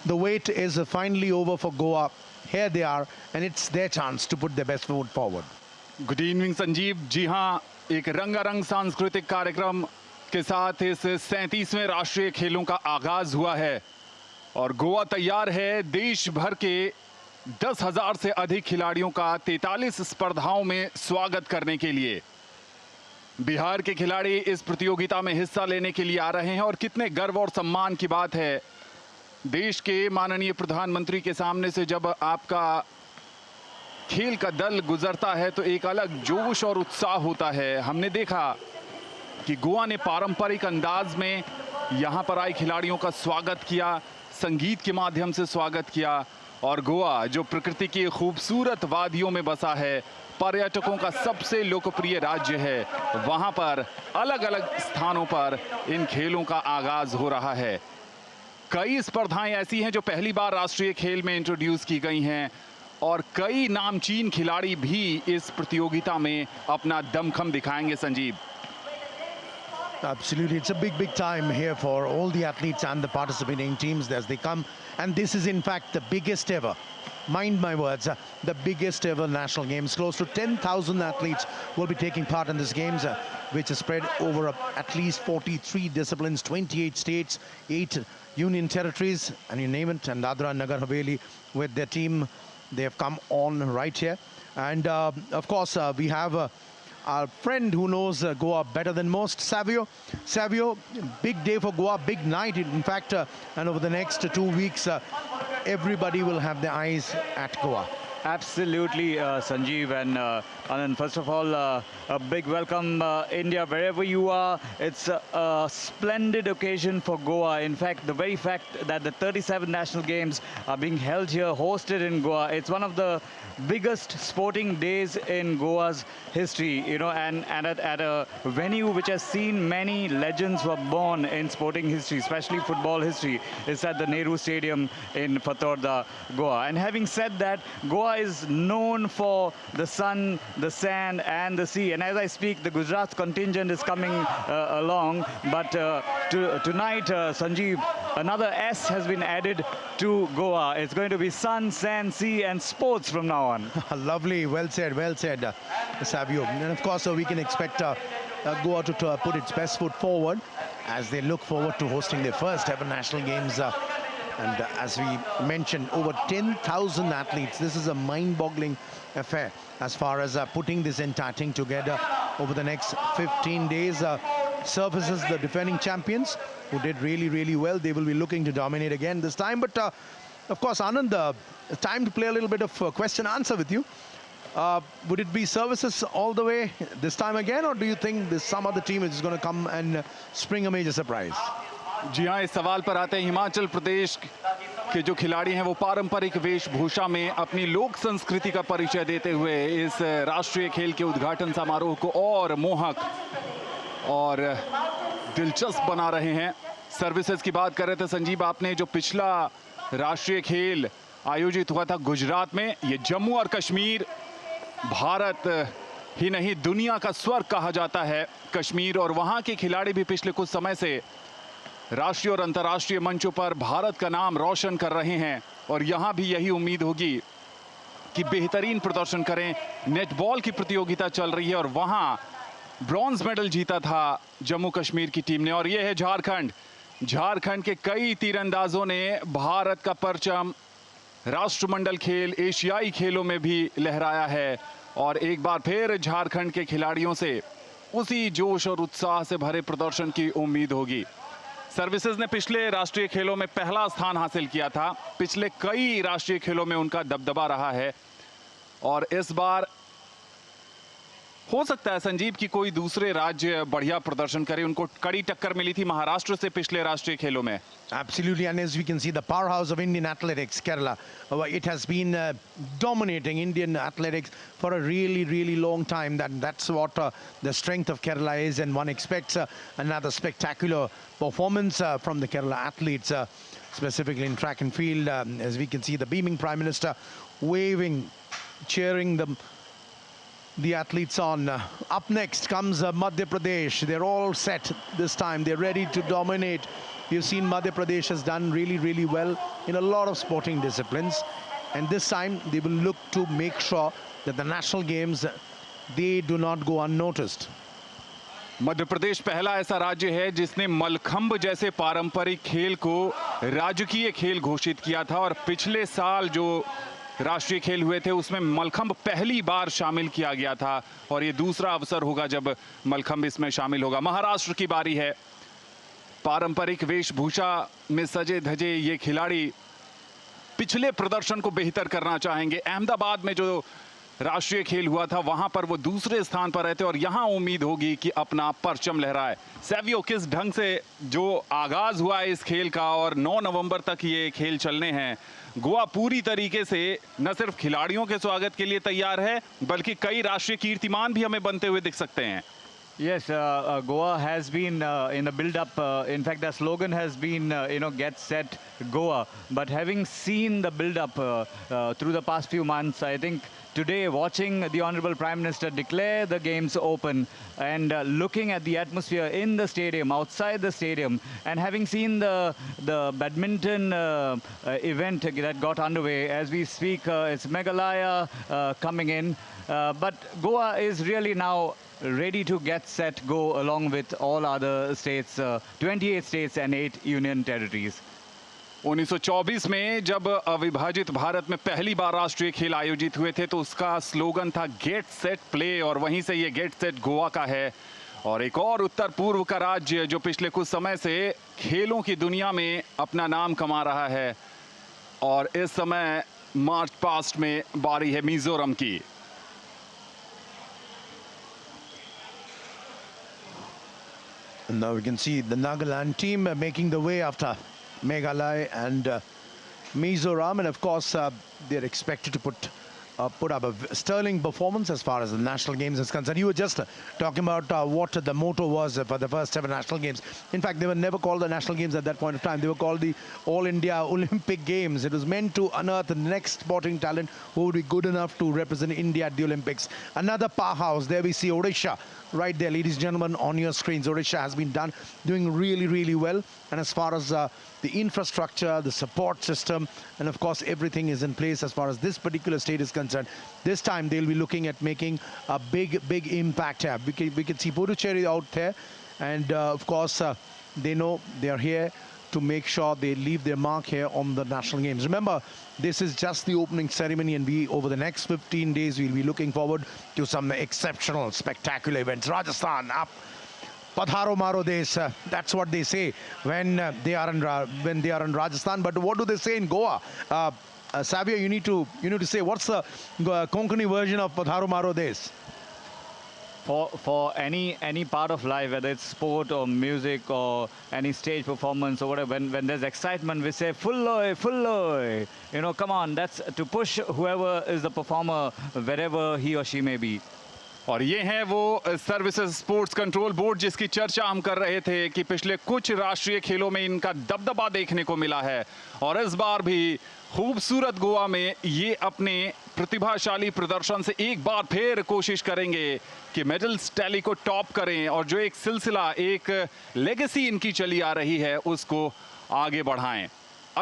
The wait is finally over for Goa. Here they are, and it's their chance to put their best foot forward. Good evening Sanjeev. जी हाँ, एक रंगारंग सांस्कृतिक कार्यक्रम के साथ इस 37वें राष्ट्रीय खेलों का आगाज हुआ है और गोवा तैयार है देश भर के 10,000 से अधिक खिलाड़ियों का 43 स्पर्धाओं में स्वागत करने के लिए। बिहार के खिलाड़ी इस प्रतियोगिता में हिस्सा लेने के लिए आ रहे हैं और कितने गर्व और सम्मान की बात है। देश के माननीय प्रधानमंत्री के सामने से जब आपका खेल का दल गुजरता है तो एक अलग जोश और उत्साह होता है। हमने देखा कि गोवा ने पारंपरिक अंदाज में यहां पर आए खिलाड़ियों का स्वागत किया, संगीत के माध्यम से स्वागत किया और गोवा जो प्रकृति की खूबसूरत वादियों में बसा है, पर्यटकों का सबसे लोकप्रिय राज्य है, वहां पर अलग अलग स्थानों पर इन खेलों का आगाज हो रहा है। कई स्पर्धाएं ऐसी हैं जो पहली बार राष्ट्रीय खेल में इंट्रोड्यूस की गई हैं और कई नामचीन खिलाड़ी भी इस प्रतियोगिता में अपना दमखम दिखाएंगे। Sanjeev, Absolutely, it's a big time here for all the athletes and the participating teams as they come, and this is in fact the biggest ever, mind my words, the biggest ever national games. Close to 10,000 athletes will be taking part in these games, which is spread over at least 43 disciplines, 28 states, 8 union territories, and you name it. And Dadra and Nagar Haveli with their team, they have come on right here. And of course, we have our friend who knows Goa better than most, Savio. Savio, big day for Goa, big night. In fact, and over the next 2 weeks, everybody will have their eyes at Goa. Absolutely, Sanjeev and Anand. First of all, a big welcome, India, wherever you are. It's a splendid occasion for Goa. In fact, the very fact that the 37 national games are being held here, hosted in Goa, it's one of the biggest sporting days in Goa's history, you know, and at a venue which has seen many legends who are born in sporting history, especially football history. It's at the Nehru Stadium in Fatorda, Goa. And having said that, Goa is known for the sun, the sand and the sea. And as I speak, the Gujarat contingent is coming along. But tonight, Sanjeev, another S has been added to Goa. It's going to be sun, sand, sea and sports from now on. Lovely, well said, Savio. And of course, we can expect Goa to put its best foot forward as they look forward to hosting their first ever national games. And as we mentioned, over 10,000 athletes. This is a mind-boggling affair as far as putting this entire thing together over the next 15 days. Surfaces the defending champions who did really, really well. They will be looking to dominate again this time. But of course, Anand, time to play a little bit of question-answer with you. Would it be Services all the way this time again, or do you think there's some other team which is going to come and spring a major surprise? जी हाँ, इस सवाल पर आते हैं। हिमाचल प्रदेश के जो खिलाड़ी हैं वो पारंपरिक वेशभूषा में अपनी लोक संस्कृति का परिचय देते हुए इस राष्ट्रीय खेल के उद्घाटन समारोह को और मोहक और दिलचस्प बना रहे हैं। सर्विसेज की बात कर रहे थे संजीव आपने। जो पिछला राष्ट्रीय खेल आयोजित हुआ था गुजरात में, ये जम्मू और कश्मीर, भारत ही नहीं दुनिया का स्वर्ग कहा जाता है कश्मीर, और वहां के खिलाड़ी भी पिछले कुछ समय से राष्ट्रीय और अंतर्राष्ट्रीय मंचों पर भारत का नाम रोशन कर रहे हैं। और यहां भी यही उम्मीद होगी कि बेहतरीन प्रदर्शन करें। नेटबॉल की प्रतियोगिता चल रही है और वहां ब्रॉन्ज मेडल जीता था जम्मू कश्मीर की टीम ने। और यह है झारखंड। झारखंड के कई तीरंदाजों ने भारत का परचम राष्ट्रमंडल खेल, एशियाई खेलों में भी लहराया है। और एक बार फिर झारखंड के खिलाड़ियों से उसी जोश और उत्साह से भरे प्रदर्शन की उम्मीद होगी। सर्विसेज ने पिछले राष्ट्रीय खेलों में पहला स्थान हासिल किया था। पिछले कई राष्ट्रीय खेलों में उनका दबदबा रहा है और इस बार हो सकता है संजीव की कोई दूसरे राज्य बढ़िया प्रदर्शन करे। उनको कड़ी टक्कर मिली थी महाराष्ट्र से पिछले राष्ट्रीय खेलों में। Absolutely, and as we can see, the powerhouse of Indian athletics, Kerala, it has been dominating Indian athletics for a really, really long time. That's what the strength of Kerala is, and one expects another spectacular performance from the Kerala athletes, specifically in track and field. As we can see, the beaming Prime Minister waving, cheering the athletes on. Up next comes Madhya Pradesh. They're all set this time. They're ready to dominate. We've seen Madhya Pradesh has done really, really well in a lot of sporting disciplines. And this time, they will look to make sure that the national games, they do not go unnoticed. Madhya Pradesh पहला ऐसा राज्य है जिसने मलखंब जैसे पारंपरिक खेल को राजकीय खेल घोषित किया था। और पिछले साल जो राष्ट्रीय खेल हुए थे उसमें मलखंब पहली बार शामिल किया गया था और ये दूसरा अवसर होगा जब मलखंब इसमें शामिल होगा। महाराष्ट्र की बारी है। पारंपरिक वेशभूषा में सजे धजे ये खिलाड़ी पिछले प्रदर्शन को बेहतर करना चाहेंगे। अहमदाबाद में जो राष्ट्रीय खेल हुआ था वहां पर वो दूसरे स्थान पर रहते और यहां उम्मीद होगी कि अपना परचम लहराए। सैवियो, किस ढंग से जो आगाज हुआ है इस खेल का और 9 नवंबर तक ये खेल चलने हैं, गोवा पूरी तरीके से न सिर्फ खिलाड़ियों के स्वागत के लिए तैयार है बल्कि कई राष्ट्रीय कीर्तिमान भी हमें बनते हुए दिख सकते हैं। Yes, Goa has been in the build-up. In fact, the slogan has been, get set, Goa. But having seen the build-up through the past few months, I think today watching the Honorable Prime Minister declare the games open and looking at the atmosphere in the stadium, outside the stadium, and having seen the badminton event that got underway, as we speak, it's Meghalaya coming in. But Goa is really now ready to get set, go along with all other states, 28 states and 8 union territories. 1924 में जब अविभाजित भारत में पहली बार राष्ट्रीय खेल आयोजित हुए थे तो उसका स्लोगन था गेट सेट प्ले और वहीं से ये गेट सेट गोवा का है। और एक और उत्तर पूर्व का राज्य जो पिछले कुछ समय से खेलों की दुनिया में अपना नाम कमा रहा है और इस समय मार्च पास्ट में बारी है मिजोरम की। And now we can see the Nagaland team making the way after Meghalaya and Mizoram, and of course they're expected to put up a sterling performance as far as the national games is concerned. You were just talking about what the motto was for the first ever national games. In fact, they were never called the national games at that point of time. They were called the All India Olympic Games. It was meant to unearth the next sporting talent who would be good enough to represent India at the Olympics. Another powerhouse. There we see Odisha right there, ladies and gentlemen, on your screens. Odisha has been doing really, really well. And as far as the infrastructure, the support system, and of course everything is in place as far as this particular state is concerned. This time they'll be looking at making a big impact here. We can see Puducherry out there, and of course they know they're here to make sure they leave their mark here on the national games. Remember, this is just the opening ceremony, and over the next 15 days we'll be looking forward to some exceptional, spectacular events. Rajasthan up. Padharo Maro Desh, that's what they say when they are in Rajasthan. But what do they say in Goa? Savio, you need to say what's the Konkani version of Padharo Maro Desh? For any part of life, whether it's sport or music or any stage performance or whatever, when there's excitement, we say fulloy. You know, come on, that's to push whoever is the performer wherever he or she may be. और ये है वो services sports control board जिसकी चर्चा हम कर रहे थे कि पिछले कुछ राष्ट्रीय खेलों में इनका दबदबा देखने को मिला है, और इस बार भी खूबसूरत गोवा में ये अपने प्रतिभाशाली प्रदर्शन से एक बार फिर कोशिश करेंगे कि मेडल्स टैली को टॉप करें और जो एक सिलसिला, एक लेगेसी इनकी चली आ रही है उसको आगे बढ़ाएं।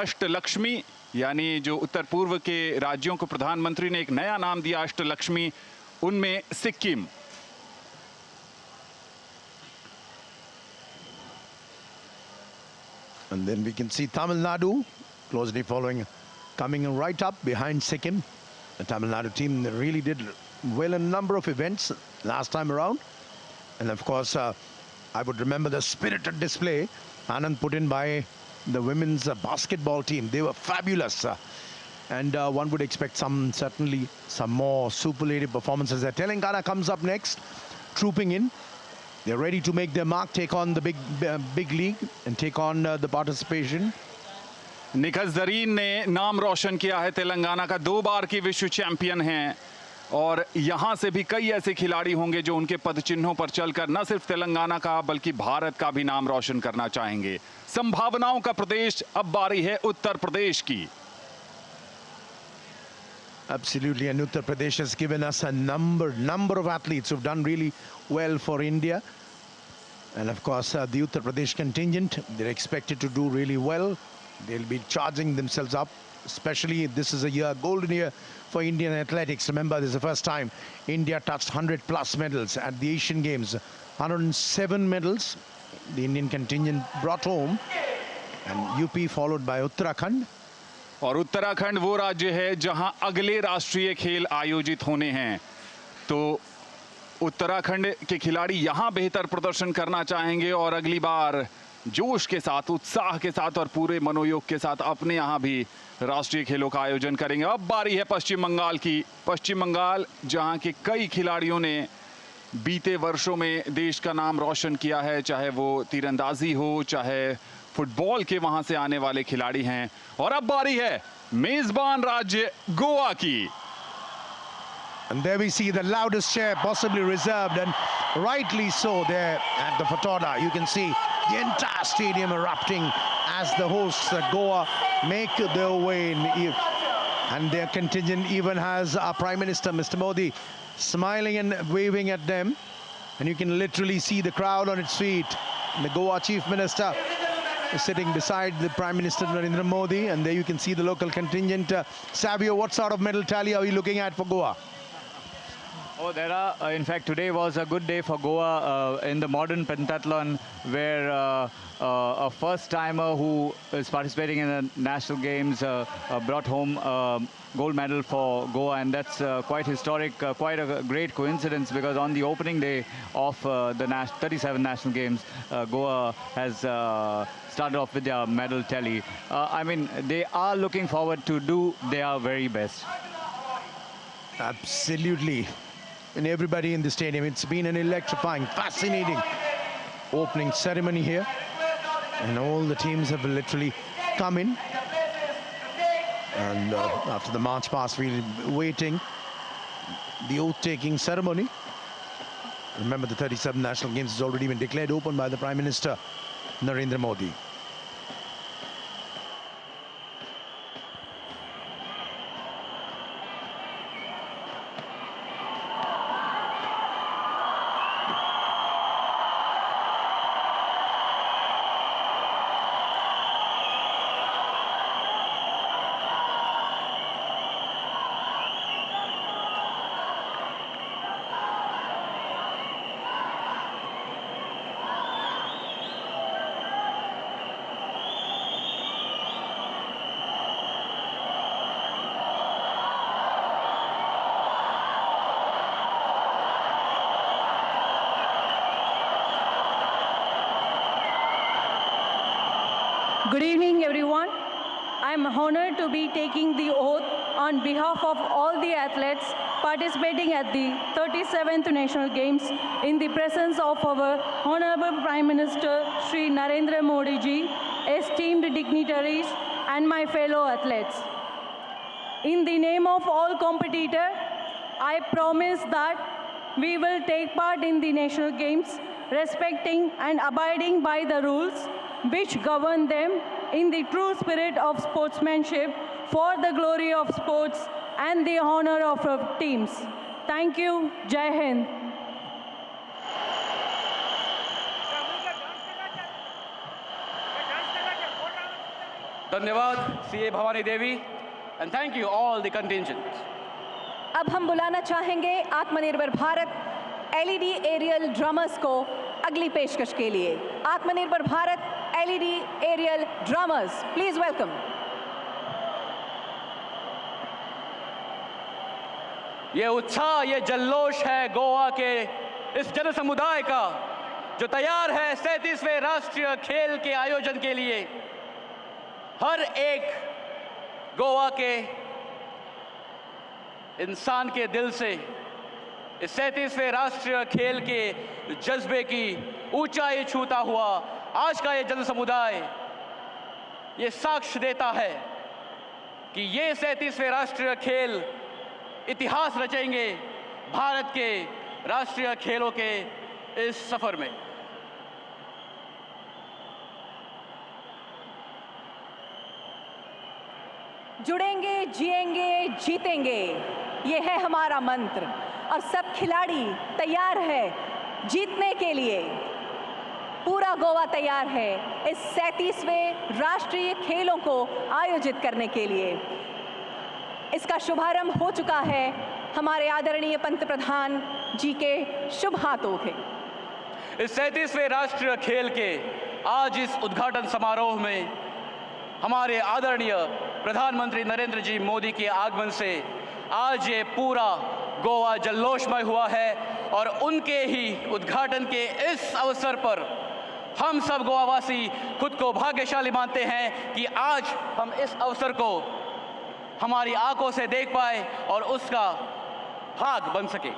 अष्टलक्ष्मी, यानी जो उत्तर पूर्व के राज्यों को प्रधानमंत्री ने एक नया नाम दिया अष्टलक्ष्मी, उनमें Sikkim. And then we can see Tamil Nadu closely following, coming right up behind Sikkim. The Tamil Nadu team really did well in a number of events last time around. And of course, I would remember the spirited display Anand put in by the women's basketball team. They were fabulous. And one would expect certainly some more superlative performances there. Telangana comes up next, trooping in. They're ready to make their mark, take on the big league and take on the participation. Nikhat Zareen ने नाम रोशन किया है, तेलंगाना का 2 बार की विश्व champion हैं, और यहां से भी कई ऐसे खिलाड़ी होंगे जो उनके पदचिन्हों पर चलकर न सिर्फ तेलंगाना का बल्कि भारत का भी नाम रोशन करना चाहेंगे। संभावनाओं का प्रदेश, अब बारी है उत्तर प्रदेश की। Absolutely, and Uttar Pradesh has given us a number of athletes who've done really well for India. And of course, the Uttar Pradesh contingent, they're expected to do really well. They'll be charging themselves up, especially this is a golden year for Indian athletics. Remember, this is the first time India touched 100+ medals at the Asian Games. 107 medals the Indian contingent brought home, and UP followed by Uttarakhand. और उत्तराखंड वो राज्य है जहां अगले राष्ट्रीय खेल आयोजित होने हैं, तो उत्तराखंड के खिलाड़ी यहां बेहतर प्रदर्शन करना चाहेंगे और अगली बार जोश के साथ, उत्साह के साथ और पूरे मनोयोग के साथ अपने यहां भी राष्ट्रीय खेलों का आयोजन करेंगे। अब बारी है पश्चिम बंगाल की। पश्चिम बंगाल जहां के कई खिलाड़ियों ने बीते वर्षों में देश का नाम रोशन किया है, चाहे वो तीरंदाजी हो, चाहे फुटबॉल के वहां से आने वाले खिलाड़ी हैं। और अब बारी है मेजबान राज्य गोवा की। And there we see the loudest cheer possibly reserved, and rightly so there at the Fatoda. You can see the entire stadium erupting as the hosts Goa make their way in. And their contingent even has our Prime Minister, Mr. Modi, smiling and waving at them. And you can literally see the crowd on its feet. And the Goa Chief Minister is sitting beside the Prime Minister Narendra Modi. And there you can see the local contingent. Savio, what sort of medal tally are we looking at for Goa? Oh, there are. In fact, today was a good day for Goa in the modern pentathlon, where a first-timer who is participating in the national games brought home gold medal for Goa, and that's quite historic, quite a great coincidence, because on the opening day of the 37 national games, Goa has started off with their medal tally. I mean, they are looking forward to do their very best. Absolutely. And everybody in the stadium, it's been an electrifying, fascinating opening ceremony here. And all the teams have literally come in. And after the march past, we're waiting the oath-taking ceremony. Remember, the 37 national games has already been declared open by the Prime Minister, Narendra Modi. Good evening, everyone. I'm honored to be taking the oath on behalf of all the athletes participating at the 37th National Games in the presence of our Honorable Prime Minister, Shri Narendra Modi ji, esteemed dignitaries, and my fellow athletes. In the name of all competitors, I promise that we will take part in the National Games, respecting and abiding by the rules which govern them in the true spirit of sportsmanship for the glory of sports and the honor of our teams. Thank you. Jai Hind. धन्यवाद CA Bhavani Devi, and thank you all the contingent. अब हम बुलाना चाहेंगे आत्मनिर्भर Bharat LED aerial drummers को अगली पेशकश के लिए। Atmanirbhar Bharat LED aerial drummers, please welcome. ये उत्साह, ये जल्लोष है गोवा के इस जन समुदाय का जो तैयार है 37वें राष्ट्रीय खेल के आयोजन के लिए। हर एक गोवा के इंसान के दिल से इस 37वें राष्ट्रीय खेल के जज्बे की ऊंचाई छूता हुआ आज का ये जन समुदाय ये साक्ष्य देता है कि ये 37वें राष्ट्रीय खेल इतिहास रचेंगे भारत के राष्ट्रीय खेलों के इस सफर में। जुड़ेंगे, जिएंगे, जीतेंगे, ये है हमारा मंत्र और सब खिलाड़ी तैयार है जीतने के लिए। पूरा गोवा तैयार है इस 37वें राष्ट्रीय खेलों को आयोजित करने के लिए। इसका शुभारंभ हो चुका है हमारे आदरणीय पंतप्रधान जी के शुभ हाथों से। इस 37वें राष्ट्रीय खेल के आज इस उद्घाटन समारोह में हमारे आदरणीय प्रधानमंत्री नरेंद्र जी मोदी के आगमन से आज ये पूरा गोवा जल्लोषमय हुआ है और उनके ही उद्घाटन के इस अवसर पर हम सब गोवावासी खुद को भाग्यशाली मानते हैं कि आज हम इस अवसर को हमारी आंखों से देख पाए और उसका भाग बन सके।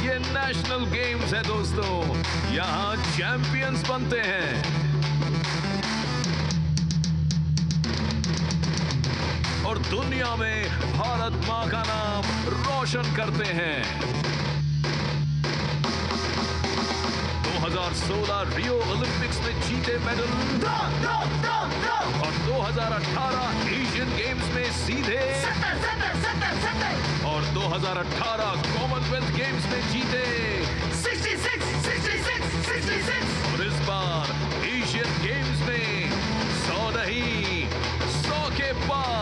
ये नेशनल गेम्स है दोस्तों, यहाँ चैंपियंस बनते हैं। और दुनिया में भारत मां का नाम रोशन करते हैं। 2016 रियो ओलंपिक्स में जीते मेडल और 2018 एशियन गेम्स में सीधे और 2018 कॉमनवेल्थ गेम्स में जीते 66 और इस बार एशियन गेम्स में 100 नहीं 100 के पार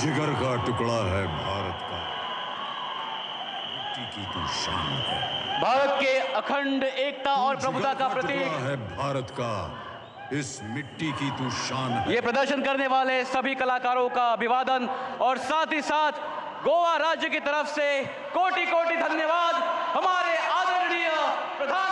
जिगर का टुकड़ा है भारत का, मिट्टी की तू शान है। भारत के अखंड एकता और प्रभुता का प्रतीक है भारत का, इस मिट्टी की तू शान है। ये प्रदर्शन करने वाले सभी कलाकारों का अभिवादन और साथ ही साथ गोवा राज्य की तरफ से कोटि कोटि धन्यवाद हमारे आदरणीय प्रधान